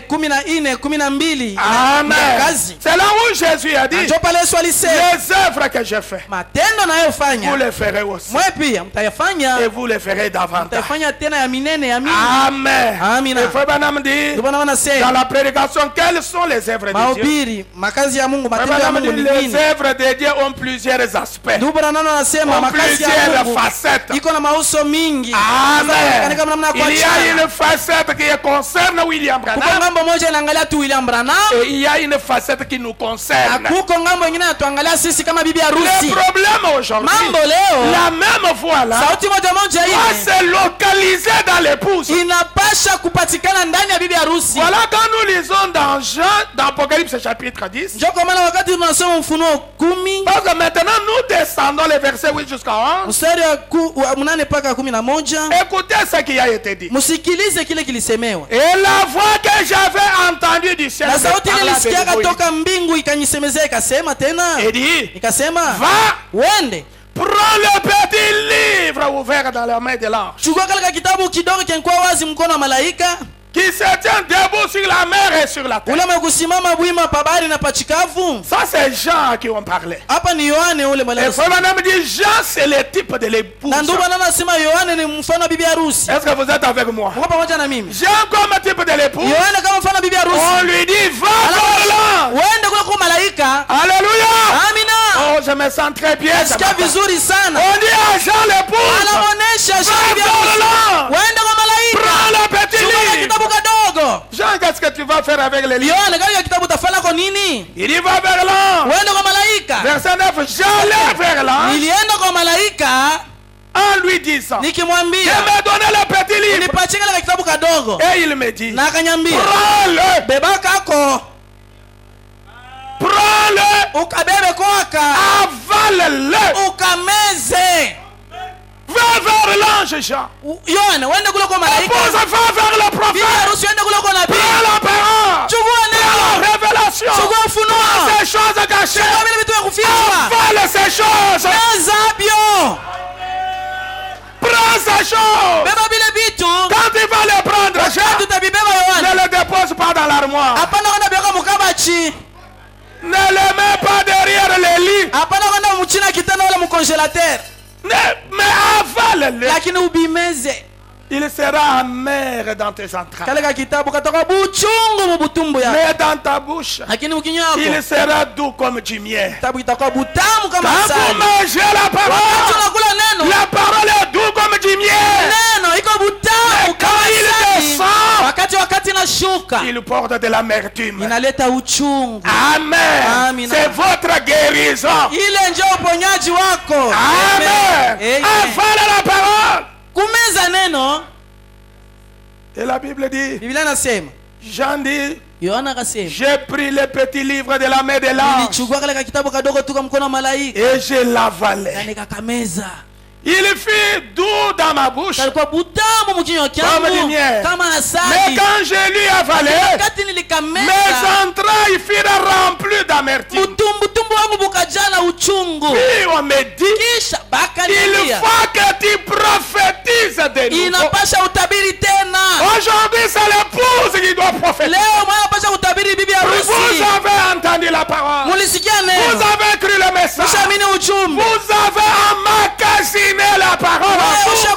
14:12. Amen. Kazi. C'est là où Jésus a dit, Ndio pale Yesu alisema, les œuvres que j'ai fait, matendo vous nayofanya les ferez aussi. mwe pia mtayafanya, Et vous les ferez davantage. mtayafanya tena ya minene ya mingi. Amen. Amina. Et Frère Branham dit, Ndio maana dans wanasema la prédication, quelles sont les œuvres de Dieu? mahubiri, makazi ya Mungu, Frère matendo ya Branham Mungu dit, ni les nini? œuvres de Dieu ont plusieurs aspects, Ndio Branham anasema ont makazi ya plusieurs Mungu facettes. iko na mauso mingi. Amen. Kama namna Il y a une facette qui concerne William kuko Branham ngambo moja inaangalia tu William Branham, et il y a une facette qui nous concerne. na kuko ngambo nyingine inatuangalia sisi kama bibi Le harusi. problème aujourd'hui, Mambo leo la même voix là, sauti moja moja doit ile se localiser dans l'épouse. inapasha kupatikana ndani ya bibi harusi. Voilà quand nous lisons dans Jean, dans Apocalypse chapitre 10. Ndio kwa maana wakati tunasoma Ufunuo 10 Parce que maintenant nous descendons les versets 8 jusqu'à 11. mstari wa 8 mpaka 11. Écoutez ce qui a été dit. Msikilize kile kilisemewa. Et la voix que j'avais entendue du ciel Na me sauti ile parla de nilisikia nouveau. toka mbingu ikanisemezea ikasema tena. Et dit, Ikasema, va, "Wende, prends le petit livre ouvert dans la main de l'ange, chukua kile kitabu kidogo kilikuwa wazi mkono wa malaika, qui se tient debout sur la mer et sur la terre." ule mekusimama bwima pa bahari na pa chikavu. Ça c'est Jean qui en parlait. Hapa ni Yohane ule Et malaika. Frère Branham dit, Jean c'est le type de l'épouse. Na ndio maana nasema Yohane ni mfano wa bibi harusi. Est-ce que vous êtes avec moi? Uko pamoja na mimi? Jean comme type de l'épouse, Yohane kama mfano wa bibi harusi. on lui dit, va par là. Wende kule kwa malaika. Alléluia. Amina. Oh, je me sens très bien. ce Nasikia matin. vizuri sana. On dit à Jean l'épouse, Anaonesha va bibi par harusi. là. Wende kwa malaika. Prends le petit Chukua livre. kitabu kadogo. kadogo. Jean, qu'est-ce que tu vas faire avec les livres? Yohana, katika kitabu utafanya kwa nini? Il y va vers l'ange. Uende kwa malaika. Verset 9, j'allais vers l'ange. Nilienda kwa malaika en lui disant, nikimwambia, je me donné le petit livre. Unipatie kile kitabu kadogo. Et il me dit, na akanyambia, prends-le. Beba kako. Prends-le. Ukabebe kwaka. Avale-le. Ukameze. Va vers l'ange Jean. Yohana, uende kule kwa malaika. Va vers le prophète. Bibi harusi uende kule kwa nabii. Prends la parole. Chukua neno. Prends la révélation. Chukua ufunuo. Ces choses cachées. Chukua vile vitu vya kufichwa. Avale ces choses. Meza bio. Prends ces choses. Beba vile vitu. Quand tu vas les prendre, Jean, ne les dépose pas dans l'armoire. Hapana kwenda biweka mukabachi. Ne les mets pas derrière les lits. Hapana kwenda mchina kitanda wala mcongélateur. Mais avale-le. Lakini ubimeze. Il sera amer dans tes entrailles. Kale kitabu katoka buchungu mu butumbu yako. Mais dans ta bouche, lakini mkinywa wako, il sera doux comme du miel. Kitabu kitakuwa butamu kama asali. Quand vous mangez la parole, la parole est doux comme du miel. Neno iko butamu kama asali. Il descend, wakati inashuka, il porte de l'amertume. Inaleta uchungu. Amen. Amina. C'est votre guérison. Ile ndio uponyaji wako. Amen. Avale la parole. Kumeza neno. Et la Bible dit, Biblia inasema, Jean dit, Yohana akasema, j'ai pris le petit livre de la main de l'ange. Nilichukua kale kitabu kadogo tu kwa mkono wa malaika. Et je l'avalais. Na nikakameza. Il fut doux dans ma bouche. Kalikuwa butamu mkinywa changu kama asali. Mais quand je lui avalé, mes entrailles furent remplies d'amertume. Butumbu wangu bukajana uchungu. Puis on me dit, kisha il faut que tu prophétises de nouveau. Inapasha utabiri tena. Aujourd'hui c'est l'épouse qui doit prophétiser. Leo mnapasha utabiri bibi harusi. Vous avez entendu la parole. Mulisikia neno. Vous avez cru le message. Mshamini ujumbe. Vous avez emmagasiné la parole.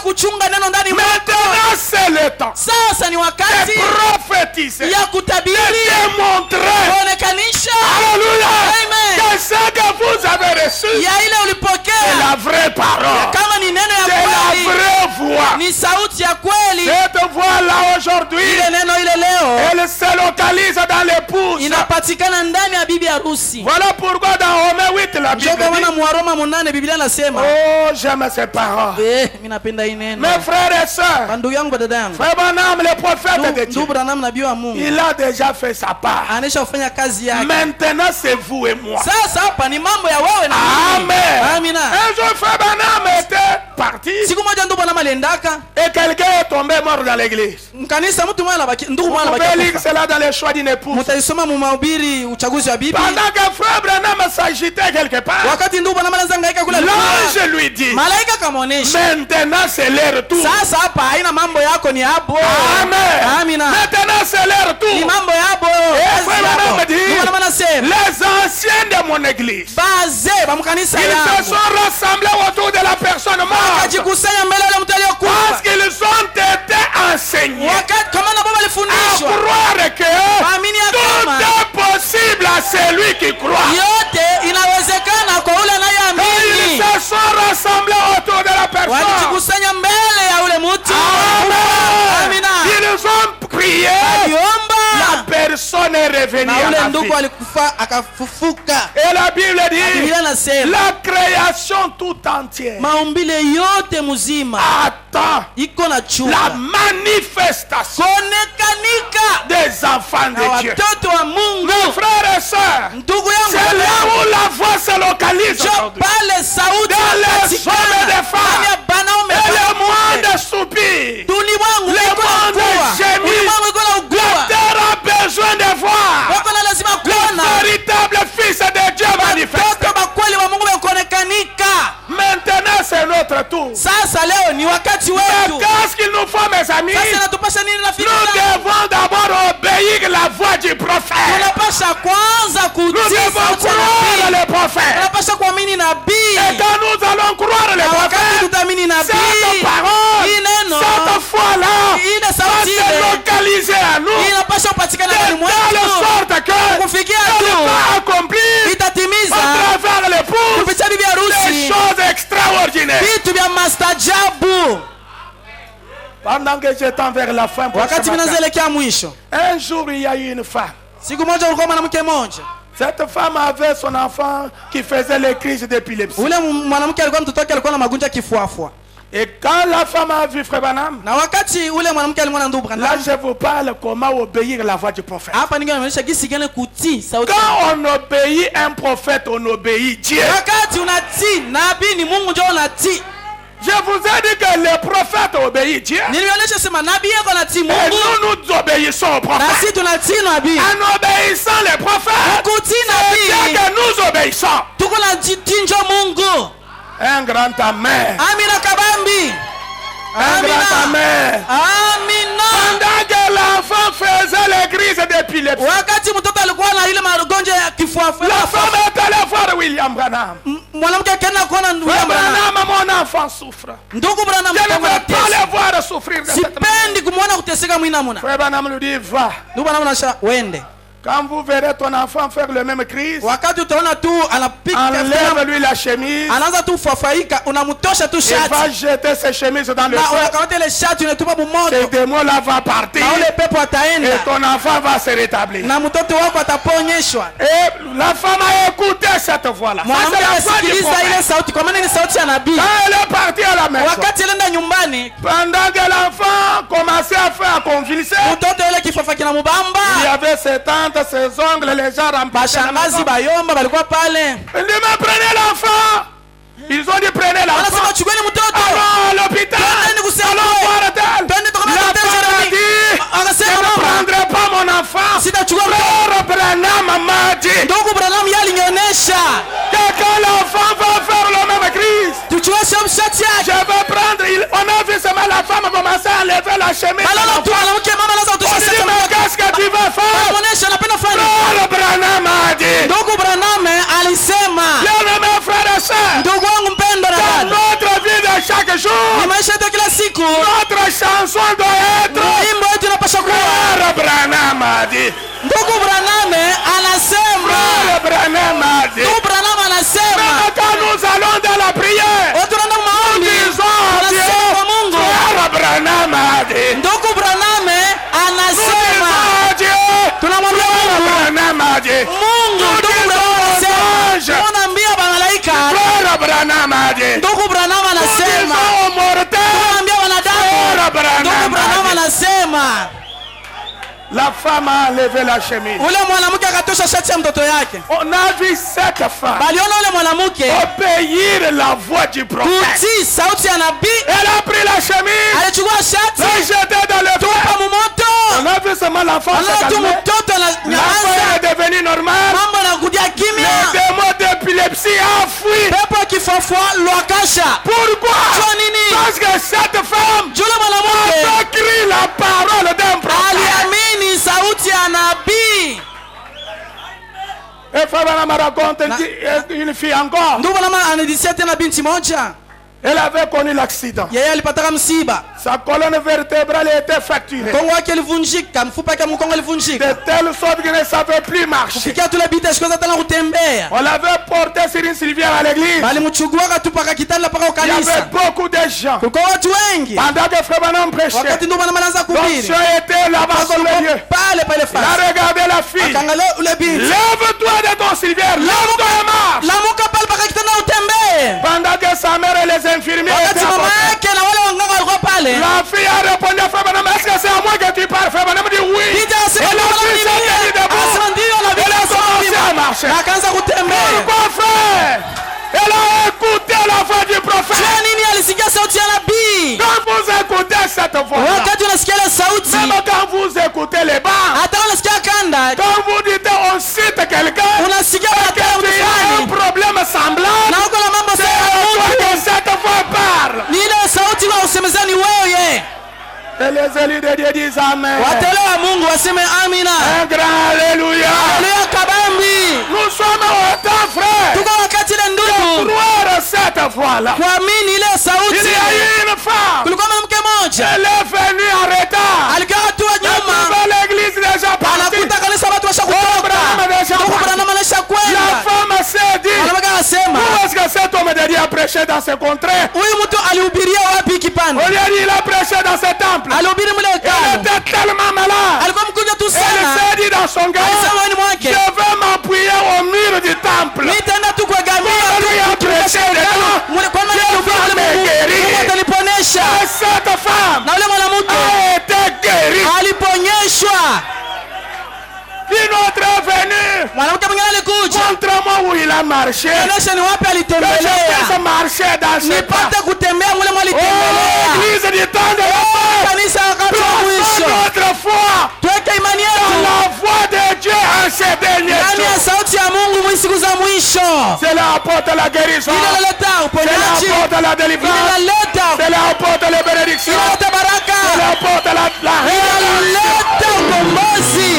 Kuchunga neno ndani mwako. Maintenant c'est le temps. Sasa ni wakati de prophétiser. Ya kutabiri. De démontrer. Kuonekanisha. Alléluia. Amen. Que ce que vous avez reçu. Ya ile ulipokea. C'est la vraie parole. Kama ni neno ya kweli. C'est la vraie voix. Ni sauti ya kweli. Cette voix là aujourd'hui. Ile neno ile leo. Elle se localise dans l'épouse. Inapatikana ndani ya bibi harusi. Voilà pourquoi dans Romains 8 la Bible dit. Wana Waroma 8 Biblia inasema. Oh, j'aime ces paroles. Mimi napenda hii neno. Mes frères et sœurs. Ndugu yangu dada yangu. Frère Branham le prophète de Dieu. Ndugu Branham nabii wa Mungu. Il a déjà fait sa part. Anesha kufanya kazi yake. Maintenant c'est vous et moi. Sasa hapa ni mambo ya wewe na mimi. Amen. Amina. Un jour frère Branham était parti. Siku moja ndugu Branham aliendaka. Et quelqu'un est tombé mort dans l'église. Mkanisa mtu mmoja anabaki ndugu mmoja anabaki. Vous pouvez lire cela dans les choix d'une épouse. Mtaisoma mu mahubiri uchaguzi wa bibi. Pendant que frère Branham s'agitait quelque part. Wakati ndugu Branham anazangaika kule. L'ange lui dit. Malaika kamaonesha. Maintenant c'est leur tour. Sasa hapa haina mambo yako ni hapo. Amen. Amina. Maintenant c'est leur tour. Ni mambo yako. Et frère Branham dit. Branham anasema. Les anciens de mon église. Bazee ba mkanisa yangu. Ils se sont rassemblés autour de la personne morte. Akajikusanya mbele ya mtu aliyokufa. Parce qu'ils ont été enseignés. Wakati kama na baba alifundishwa. À croire que tout est possible à celui qui croit. Yote inawezekana kwa yule anayeamini. Ils se sont rassemblés autour de la personne. Walijikusanya mbele ya yule mtu. Amina. Ils ont prié. La personne est revenue à la vie. Et la Bible dit, la création tout entière attend la manifestation des enfants de Dieu. Mes frères et sœurs, c'est là où la voix se localise aujourd'hui. Dans les hommes des femmes et le monde soupire, le monde gémit. La terre a besoin de voir le véritable Fils de Dieu manifesté. Maintenant c'est notre tour. Mais qu'est-ce qu'il nous faut, mes amis? Nous devons d'abord obéir la voix du prophète. Nous devons croire le prophète. Et quand nous allons croire le prophète, cette parole, cette foi-là va se localiser à nous de telle sorte que elle va accomplir à travers l'épouse des choses extraordinaires. Pendant que j'étais vers la fin, un jour il y a eu une femme. Cette femme avait son enfant qui faisait les crises d'épilepsie. Et quand la femme a vu Frère Branham, là je vous parle comment obéir la voix du prophète. Quand on obéit un prophète, on obéit Dieu. Je vous ai dit que les prophètes obéissent Dieu. Et nous obéissons aux prophètes. En obéissant les prophèts, c'est Dieu que nous obéissons. Un grand amen. Amina kabambi. Un grand amen. Amina. Pendant que l'enfant faisait les crises d'épilepsie, la femme est allée voir William Branham. Branham, mon enfant souffre. Je ne veux pas le voir souffrir de cette manière. Frère Branham lui dit, va. Quand vous verrez ton enfant faire le même crise, enlève-lui la chemise et va jeter ses chemises dans le feu. Ces démons-là vont partir et ton enfant va se rétablir. Et la femme a écouté cette voix-là. Quand elle est partie à la maison, pendant que l'enfant commençait à faire convulser, il y avait ses tantes, ses ongles, les gens remplacés. Il dit, mais prenez l'enfant. Ils ont dit, prenez l'enfant. Allons à l'hôpital. Allons voir tel. La femme a dit, je ne prendrai pas mon enfant. Frère Branham m'a dit que quand l'enfant va faire la même crise, je vais prendre, on a vu seulement la femme commencer à enlever la chemise. On dit, mais qu'est-ce que tu vas faire? Frère Branham a dit, bien-aimés frères et sœurs, dans notre vie de chaque jour, notre chanson doit être Frère Branham a dit. Frère Branham a dit. Même quand nous allons dans la prière, nous disons à Dieu, Frère Branham a dit. Nous disons à Dieu, Frère Branham a dit. Nous disons aux anges, Frère Branham a dit. Nous disons aux mortels, Frère Branham a dit. La femme a enlevé la chemise. On a vu cette femme obéir la voix du prophèt. Elle a pris la chemise, l'a jetée dans le feu. On a vu seulement l'enfant se calmer. L'enfant est devenu normal. Le démon d'épilepsie a fui. Pourquoi? Parce que cette femme a écrit la parole d'un prophète. Et Frère Branham raconte une fille encore. Elle avait connu l'accident. Sa colonne vertébrale était fracturée. De telle sorte qu'elle ne savait plus marcher. On l'avait portée sur une civière à l'église. Il y avait beaucoup de gens. Pendant que Frère Branham prêchait, l'onction était là-bas sur le lieu. Il a regardé la fille. Lève-toi de ton civière. Lève-toi et marche. Pendant que sa mère et les infirmiers étaient à côté, la fille a répondu à Frère Branham, est-ce que c'est à moi que tu parles? Frère Branham dit oui. Et la fille s'est tenue debout. Elle a commencé à marcher. Pourquoi frère? Elle a écouté la voix du prophète. Quand vous écoutez cette voix, même quand vous écoutez les bas, quand vous dites on cite quelqu'un, et que tu as un problème semblant, c'est à toi que cette voix parle. Et les élus de Dieu disent Amen. Un grand Alléluia. Nous sommes autant frères de croire cette voix-là. Il y a eu une femme. Elle est venue en retard. Elle trouve l'église déjà partie. La femme s'est dit, asema, où est-ce que cet homme de Dieu a prêché dans ses contrées? Huyu mtu alihubiria wapi kipande? Il a prêché dans ses temples. Alihubiri mle Il hekalu. était tellement malade. Alikuwa mgonjwa tu Il sana. s'est dit dans son cœur, Alisema moyoni mwake, je vais m'appuyer au mur du temple. nitaenda tu kuegamia Bwana tu apreshe hekalu. dedans. Kwa maana alihubiri mle Mungu ataliponesha. Et cette femme Na yule mwanamke a été guérie. aliponyeshwa. Une autre est venue. Mwanamke mwingine alikuja. Montre-moi où il a marché. Onyesha ni wapi Que je alitembelea. puisse marcher dans ce pas. Nipate kutembea mule Oh, mwalitembelea. l'église du temps de la fin. Kanisa wakati wa Plaçons mwisho. notre foi Tuweke imani dans yetu la voix de Dieu en ces derniers ndani ya jours. sauti ya Mungu mwa siku za mwisho. C'est la porte à la guérison. Inaleta C'est uponyaji. la porte à la délivrance. Inaleta C'est la porte à la bénédiction. inaleta C'est baraka. la porte à la révélation. Inaleta ukombozi.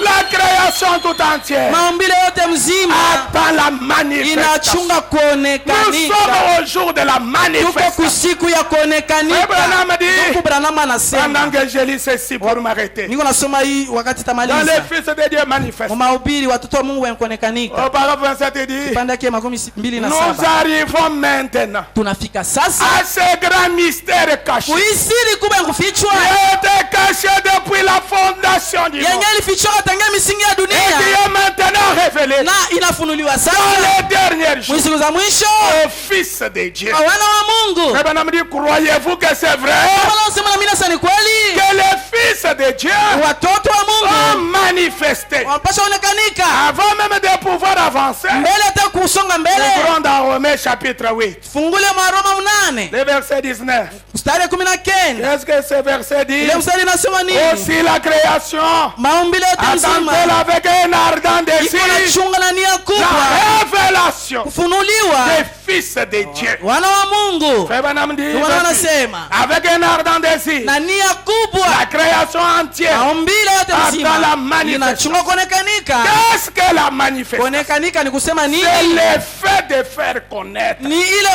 La création tout entière Maumbile yote mzima attend la manifestation. inachunga Nous kuonekanika. sommes au jour de la Tuko manifestation. kusiku ya kuonekanika. Abraham dit, Ndugu Branham anasema, pendant que je lis ceci pour m'arrêter, niko nasoma hii wakati dans tamaliza. les fils de Dieu manifestent. Mahubiri watoto wa Mungu wanakuonekanika. Au paragraphe 27 dit, Kipande yake 27. nous arrivons maintenant Tunafika sasa à ce grand mystère caché. kuisiri kubwa ya kufichwa Il était caché depuis la fondation du monde yenye ilifichwa tangia misingi ya et qui dunia est maintenant révélé na inafunuliwa dans sasa les derniers jours siku za mwisho au Fils de Dieu. kwa wana wa Mungu. Abraham dit, croyez-vous que c'est vrai Kama unasema na mimi sasa ni kweli, que les fils de Dieu watoto wa sont Mungu manifestés wanapaswa onekanika avant même de pouvoir avancer. mbele, hata kusonga mbele. Nous dans Romains chapitre 8, Fungule Waroma 8 le verset 19. mstari 19. Qu'est-ce que ce verset dit? Ile mstari nasema nini? Aussi la création Maumbile yote mzima attend-elle avec un ardent désir iko na chunga na nia kubwa la révélation kufunuliwa des fils de Dieu. wana wa Mungu. Frère Branham dit, Ndio wanasema avec un ardent désir, na nia kubwa la création entière maumbile yote attend la mzima manifestation. inachunga kuonekanika. Qu'est-ce que la manifestation? Kuonekanika ni kusema C'est nini? le fait de faire connaître. Ni ile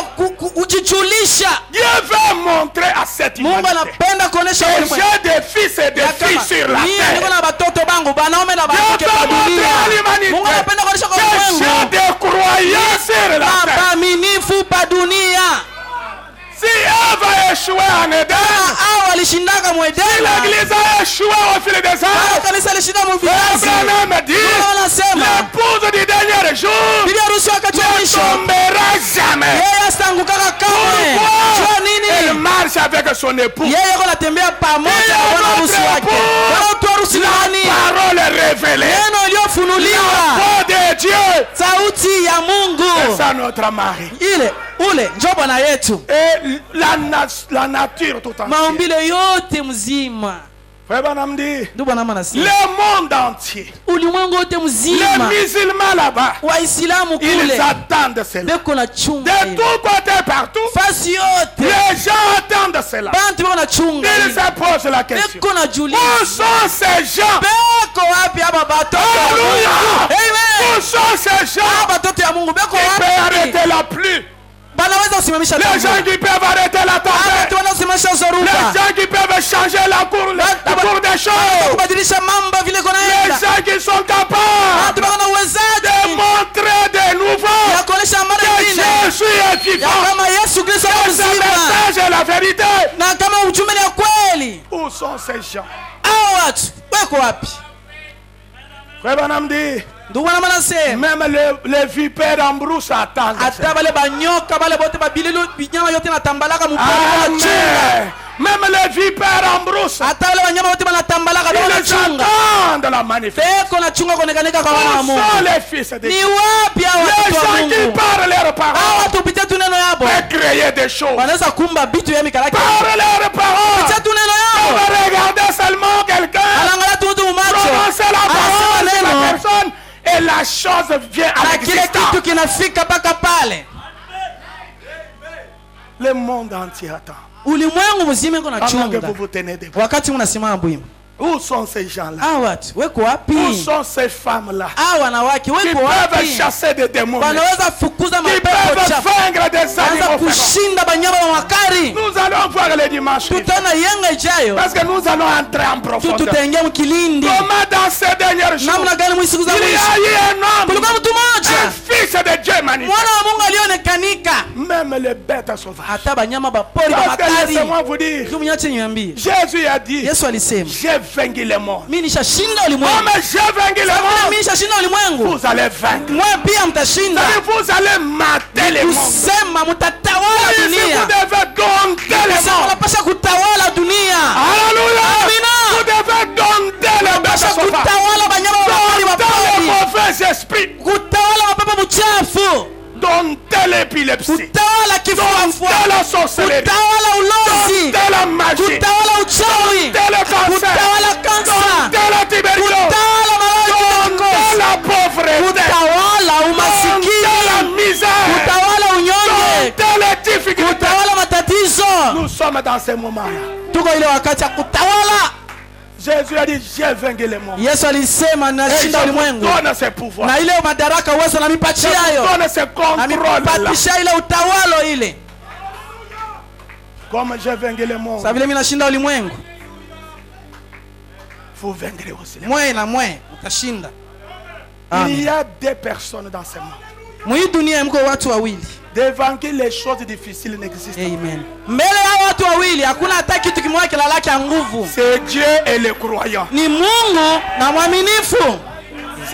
kujichulisha. Dieu veut montrer à cette Mungu humanité anapenda kuonesha que ulimwengu j'ai des fils et des filles sur la niko terre. na watoto bangu banaume na Dieu wanawake veut kwa montrer dunia. à l'humanité Mungu anapenda kuonesha kwa que j'ai ulimwengu des croyants sur la na terre. waaminifu pa dunia. Si Ève a échoué en Éden, Hao walishindaka si Mwedeni, l'église a échoué au fil des hao ans, kanisa lishinda mviazi. Abraham dit, Wanasema l'épouse du dernier jour bibi harusi wakati wa ne mwisho tombera jamais. yeye asitangukaka kamwe. Jua Elle nini? marche avec son époux. Yeye yuko anatembea pamoja na bwana harusi wake. Bwana mtu harusi La nani? parole est révélée. Neno La iliyofunuliwa, voix de Dieu. sauti ya Mungu. C'est ça notre mari. Ule njo bwana yetu. Et la nature tout entière. Maumbile yote mzima. Frère Branham dit, Ndio bwana anasema. le monde entier, Ulimwengu wote les mzima. musulmans là-bas, Waislamu ils kule attendent cela. beko na chunga De ile. tous côtés, partout, Fasi yote les gens attendent cela. bantu beko na chunga Ils ile. se posent la question. Beko na Où juliza. sont ces gens? Beko wapi hapa batoto ya Alléluia! Mungu? Amen. Où sont ces gens Hapa batoto ya Mungu beko qui peuvent wapi? arrêter la pluie? Banaweza kusimamisha Les tambo. gens qui peuvent arrêter la Hapa tempête? tu wanasimamisha Les zoruba. gens qui peuvent changer la cour des choses? Kubadilisha mambo vile Les kunaenda. gens qui sont Watu capables bako na de uwezaji montrer de nouveau ya kuonesha mara que nyingine Jésus est ya vivant. kama Yesu Kristo Que ni ce mzima message est la vérité. na kama ujumbe ni ya kweli. Où sont ces gens? Hao watu wako wapi? Frère Branham dit, Ndugu bwana anasema même les vipères en brousse attendent. hata bale banyoka bale bote babililu binyama yote natambalaka mpaka chunga. Amen. Même les vipères en brousse, Hata wale wanyama wote banatambalaka ndio ils wanachunga. attendent la manifestation. Beko na chunga kuonekanika kwa wana wa Où Mungu. sont les fils de Ni Dieu? wapi hao Les watoto wa gens qui Mungu? parlent leurs Hao paroles watu upitia tu neno yabo. peuvent créer des choses. Wanaweza kumba bitu ya mikalaki. Par leurs paroles, Upitia tu neno on yabo. va regarder seulement quelqu'un, Anaangalia tu mtu mumacho. prononcer la Anasema parole sur la neno. personne et la chose vient à Na kile l'existence. kitu kinafika mpaka pale. Le monde entier attend. Ulimwengu mzima uko na Pendant que chunga. vous vous tenez debout. Wakati mnasimama bwima. Où sont ces gens-là? Où sont ces femmes-là qui peuvent chasser des démons, qui peuvent vaincre des animaux? Nous allons voir le dimanche, parce que nous allons entrer en profondeur. Comment dans ces derniers jours il y a eu un homme, un fils de Dieu magnifique. Même les bêtes sauvages. Parce que laissez-moi vous dire, Jésus a dit, j'ai vaincu les morts. Comme j'ai vaincu les morts, vous allez vaincre. Vous allez mater les morts. Ici, vous devez dompter les morts. Alléluia. Vous devez dompter les bêtes sauvages. Dompter les mauvais esprits. Dompter l'épilepsie. Dompter la sorcellerie. Dompter la magie. Dompter le cancer. Dompter la tuberculose. Dompter la pauvreté. Dompter la misère. Dompter les difficultés. Nous sommes dans ces moments-là. Jésus a dit, j'ai vaincu les morts. Yesu alisema nashinda ulimwengu. Na ile madaraka uwezo na mipatia hayo. Na mipatia ile utawala ile. Comme j'ai vaincu les morts. Sasa vile mimi nashinda ulimwengu. Vous vaincrez aussi. Mwe na mwe utashinda. Il y a deux personnes dans ce monde. Mwi dunia mko watu wawili. Devant qui les choses difficiles n'existent. Amen. Mbele ya watu wawili hakuna hata kitu kimoja kilalaki ya nguvu. C'est Dieu et les croyants. Ni Mungu na mwaminifu.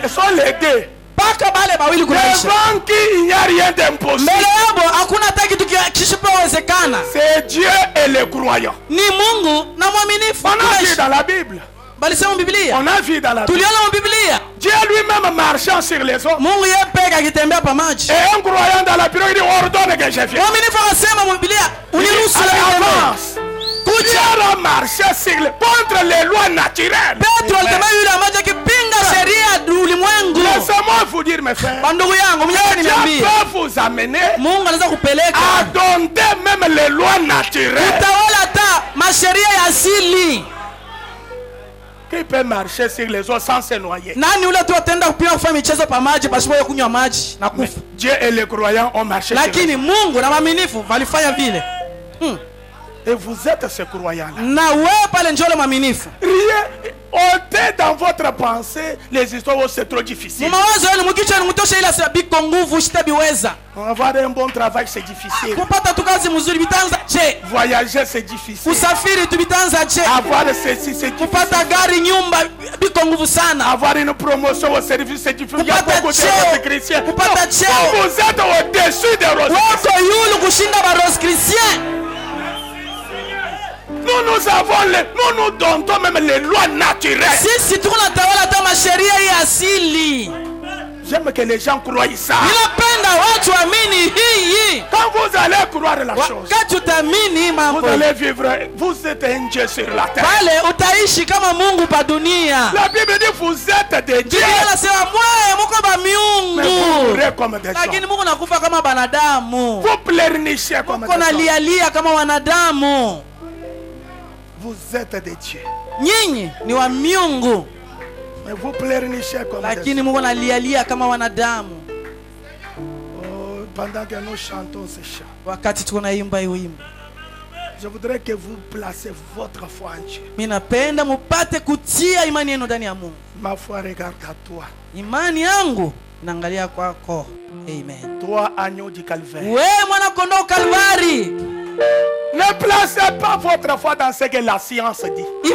Ce sont les deux. Paka bale bawili kunaisha. Devant qui il n'y a rien d'impossible. Mbele yabo hakuna hata kitu kisichowezekana. C'est Dieu et les croyants. Ni Mungu na mwaminifu. On a vu dans la Bible. On a vu dans la Bible. Dieu lui-même marchant sur les eaux. Et un croyant dans la Bible, il dit ordonne que je vienne. Avance. Dieu a marché contre les lois naturelles. Laissez-moi vous dire, mes frères, Dieu peut vous amener à dompter même les lois naturelles. Qui peut marcher sur les eaux sans se noyer? Dieu et les croyants ont marché sur les eaux. Et vous êtes ce croyant-là. Rien, ôtez dans votre pensée les histoires où c'est trop difficile. Avoir un bon travail, c'est difficile. Voyager, c'est difficile. Avoir ceci, c'est difficile. Avoir une promotion au service, c'est difficile. Il y a beaucoup de chrétiens. Vous êtes au-dessus des roses chrétiens. Nous domptons même les lois naturelles. J'aime que les gens croient ça. Quand vous allez croire la chose, vous allez vivre. Vous êtes un Dieu sur la terre. La Bible dit vous êtes des dieux. Mais vous mourrez comme des hommes. Vous pleurnichez comme des hommes. Vous êtes des dieux. Mais vous pleurnichez comme des hommes. Pendant que nous chantons ce chant, je voudrais que vous placez votre foi en Dieu. Ma foi regarde à toi. Toi, agneau du calvaire. Ne placez pas votre foi dans ce que la science dit. Ce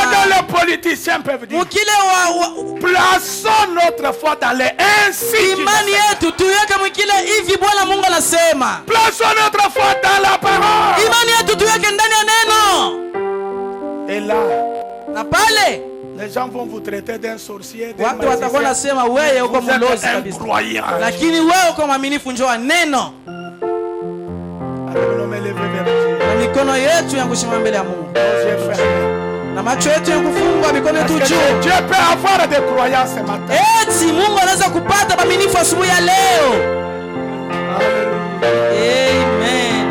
que les politiciens peuvent dire. Plaçons notre foi dans les ainsi. Plaçons notre foi dans la parole. Et là, les gens vont vous traiter d'un sorcier, d'un magicien. Vous êtes un croyant. Mikono yetu ya kusimama mbele ya Mungu na macho yetu ya kufungwa, mikono yetu juu. Dieu peut avoir des croyants ce matin. Eti Mungu anaweza kupata waaminifu asubuhi ya leo. Amen.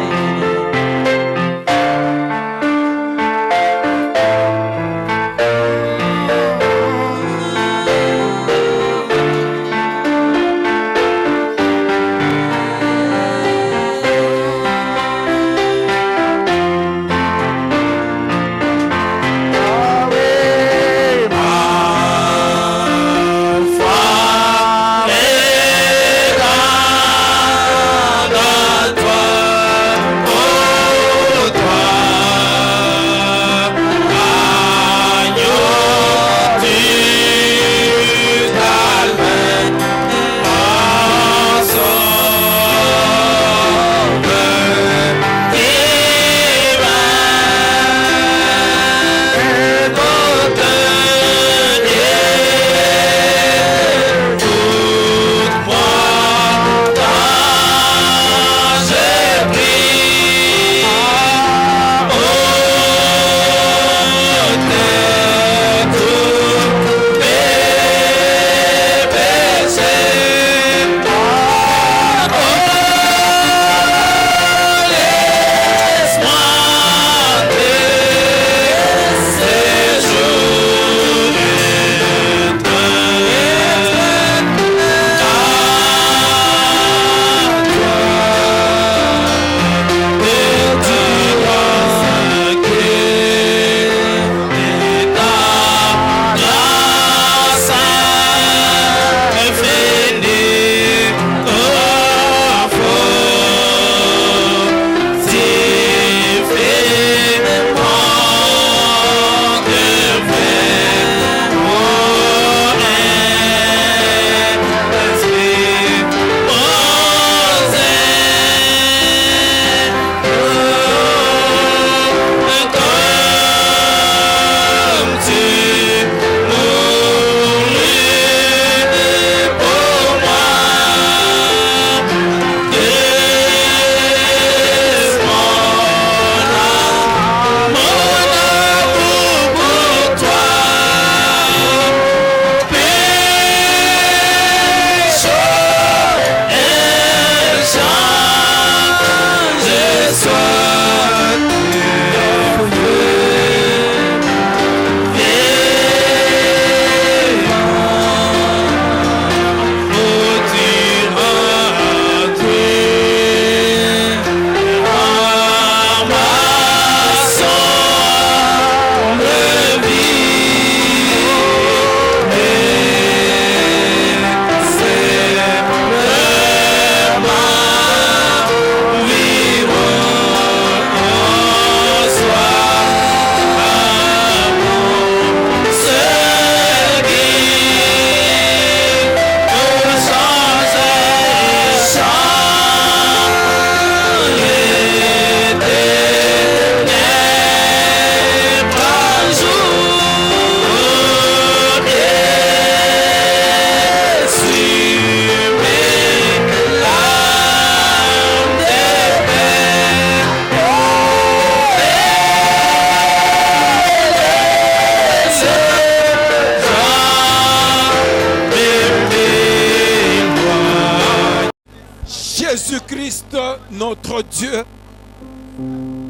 Jésus-Christ, notre Dieu,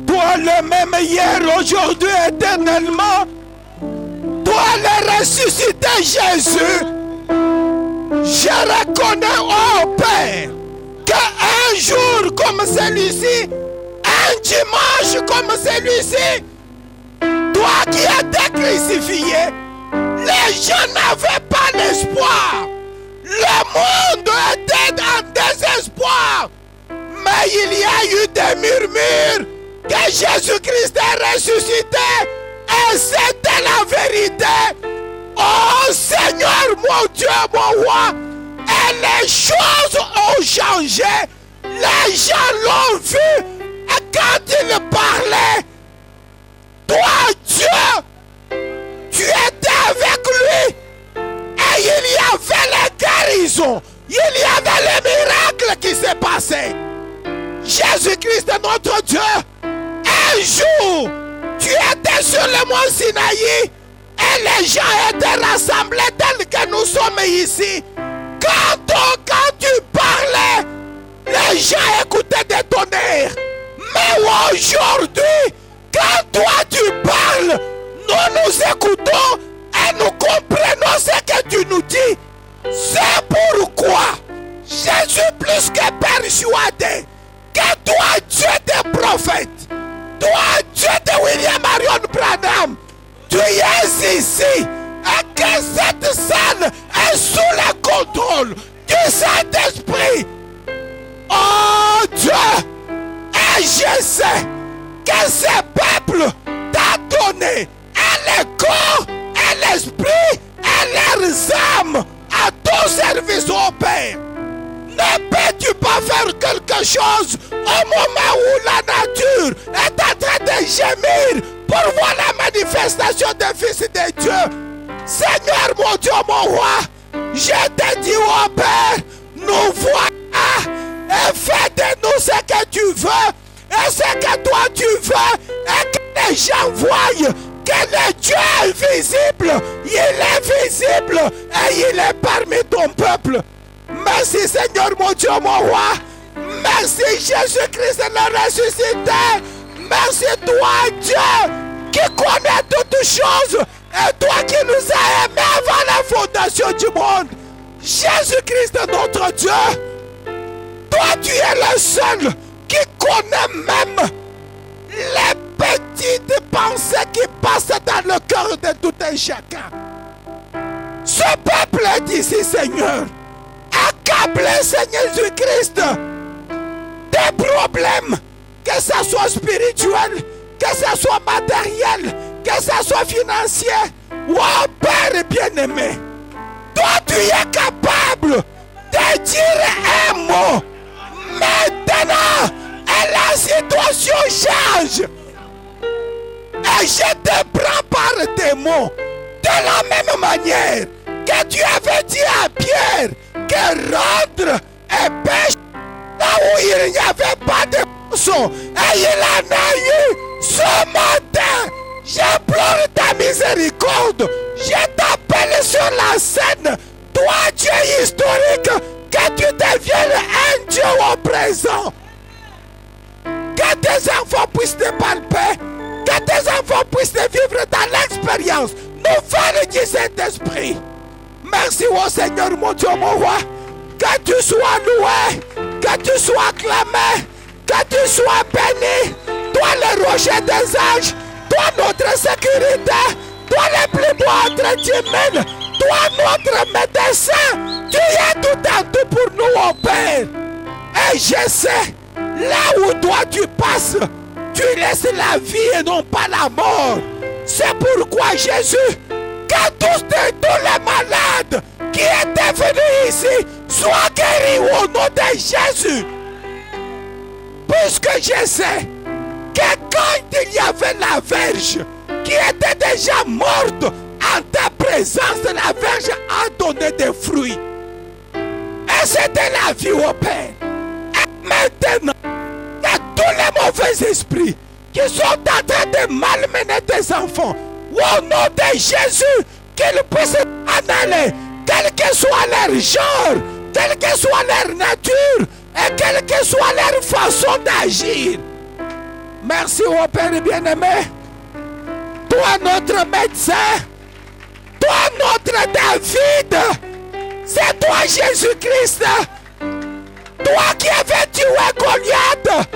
toi le même hier, aujourd'hui, éternellement, toi le ressuscité Jésus, je reconnais, oh Père, qu'un jour comme celui-ci, un dimanche comme celui-ci, toi qui étais crucifié, les gens n'avaient pas l'espoir. Le monde était en désespoir. Mais il y a eu des murmures que Jésus-Christ est ressuscité. Et c'était la vérité. Oh Seigneur, mon Dieu, mon roi. Et les choses ont changé. Les gens l'ont vu. Et quand il parlait, toi Dieu, tu étais avec lui. Et il y avait les guérisons. Il y avait les miracles qui s'est passé. Jésus-Christ est notre Dieu. Un jour, tu étais sur le mont Sinaï et les gens étaient rassemblés tels que nous sommes ici. Quand tu parlais, les gens écoutaient des tonnerres. Mais aujourd'hui, quand toi tu parles, nous écoutons et nous comprenons ce que tu nous dis. C'est pourquoi je suis plus que persuadé que toi, Dieu des prophètes, toi, Dieu de William Marion Branham, tu es ici et que cette salle est sous le contrôle du Saint-Esprit. Oh Dieu, et je sais que ce peuple t'a donné et le corps et l'esprit et leurs âmes à ton service, au Père. Ne peux-tu pas faire quelque chose au moment où la nature est en train de gémir pour voir la manifestation des fils de Dieu? Seigneur mon Dieu, mon roi, je te dis, oh Père, nous voilà et fais de nous ce que tu veux et ce que toi tu veux, et que les gens voient que le Dieu est visible, il est visible et il est parmi ton peuple. Merci Seigneur mon Dieu, mon roi. Merci Jésus-Christ le ressuscité. Merci toi Dieu qui connaît toutes choses et toi qui nous as aimés avant la fondation du monde. Jésus-Christ notre Dieu. Toi tu es le seul qui connaît même les petites pensées qui passent dans le cœur de tout un chacun. Ce peuple est ici, Seigneur, accablé, Seigneur Jésus-Christ, des problèmes, que ce soit spirituel, que ce soit matériel, que ce soit financier. Oh Père bien-aimé, toi tu es capable de dire un mot. Maintenant, et la situation change. Et je te prends par tes mots. De la même manière que tu avais dit à Pierre que rendre et pêche là où il n'y avait pas de poisson. Et il en a eu ce matin. J'implore ta miséricorde. Je t'appelle sur la scène. Toi, Dieu historique, que tu deviennes un Dieu au présent. Que tes enfants puissent te palper. Que tes enfants puissent te vivre dans l'expérience nouvelle du Saint-Esprit. Merci au Seigneur mon Dieu, mon roi. Que tu sois loué, que tu sois acclamé, que tu sois béni. Toi le rocher des anges, toi notre sécurité, toi le plus beau entre humains, toi notre médecin. Tu es tout en tout pour nous, oh Père. Et je sais, là où toi tu passes, tu laisses la vie et non pas la mort. C'est pourquoi Jésus, que tous les malades qui étaient venus ici soient guéris au nom de Jésus. Puisque je sais que quand il y avait la Vierge qui était déjà morte, en ta présence, la Vierge a donné des fruits. Et c'était la vie au Père. Et maintenant, il y a tous les mauvais esprits qui sont en train de malmener tes enfants. Au nom de Jésus, qu'ils puissent en aller, quel que soit leur genre, quelle que soit leur nature, et quelle que soit leur façon d'agir. Merci, ô Père bien-aimé. Toi, notre médecin, toi, notre David, c'est toi, Jésus-Christ. Toi qui avais tué Goliath,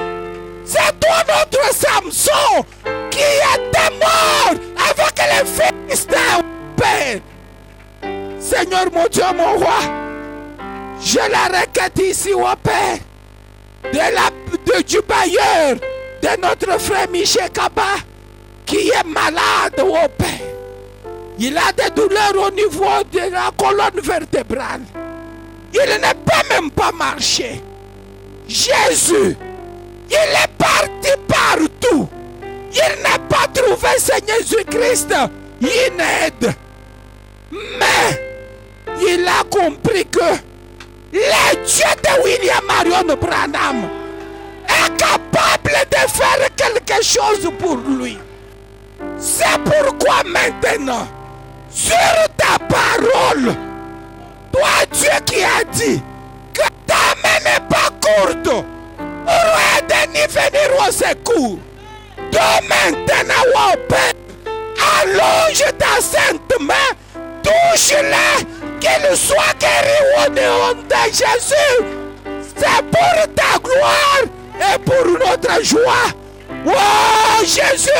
c'est toi, notre Samson, qui était mort avec les Philistins, Père. Seigneur, mon Dieu, mon roi, je la requête ici, ô Père, du bailleur de notre frère Michel Kaba, qui est malade, ô Père. Il a des douleurs au niveau de la colonne vertébrale. Il ne peut même pas marcher. Jésus, il est parti partout. Il n'a pas trouvé, Seigneur Jésus-Christ, une aide. Mais il a compris que le Dieu de William Marion Branham est capable de faire quelque chose pour lui. C'est pourquoi maintenant, sur ta parole, toi Dieu qui a dit que ta main n'est pas courte pour aider ni venir au secours. De maintenant, ô Père, allonge ta sainte main, touche-le, qu'il soit guéri au nom de Jésus. C'est pour ta gloire et pour notre joie. Oh Jésus,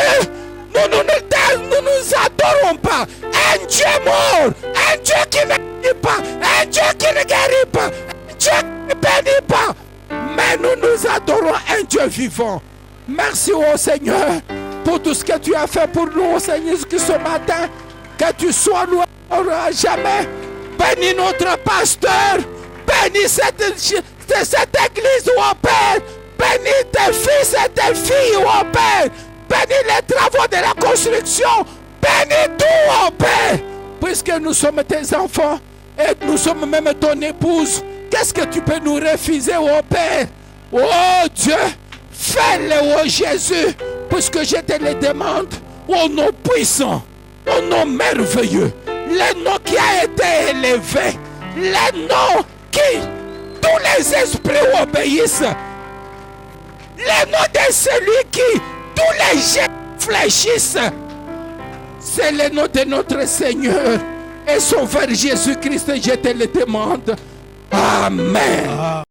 nous nous adorons pas. Un Dieu mort, un Dieu qui ne guérit pas, un Dieu qui ne guérit pas, un Dieu qui ne bénit pas. Mais nous nous adorons un Dieu vivant. Merci au Seigneur pour tout ce que tu as fait pour nous, Seigneur, ce matin. Que tu sois loué à jamais. Bénis notre pasteur. Bénis cette église, ô Père. Bénis tes fils et tes filles, ô Père. Bénis les travaux de la construction. Bénis tout, ô Père. Puisque nous sommes tes enfants et nous sommes même ton épouse, qu'est-ce que tu peux nous refuser, ô Père? Oh Dieu, fais-le, ô Jésus, puisque je te le demande, au nom puissant, au nom merveilleux, le nom qui a été élevé, le nom qui tous les esprits obéissent, le nom de celui qui tous les gens fléchissent. C'est le nom de notre Seigneur et Sauveur Jésus-Christ, je te le demande. Amen.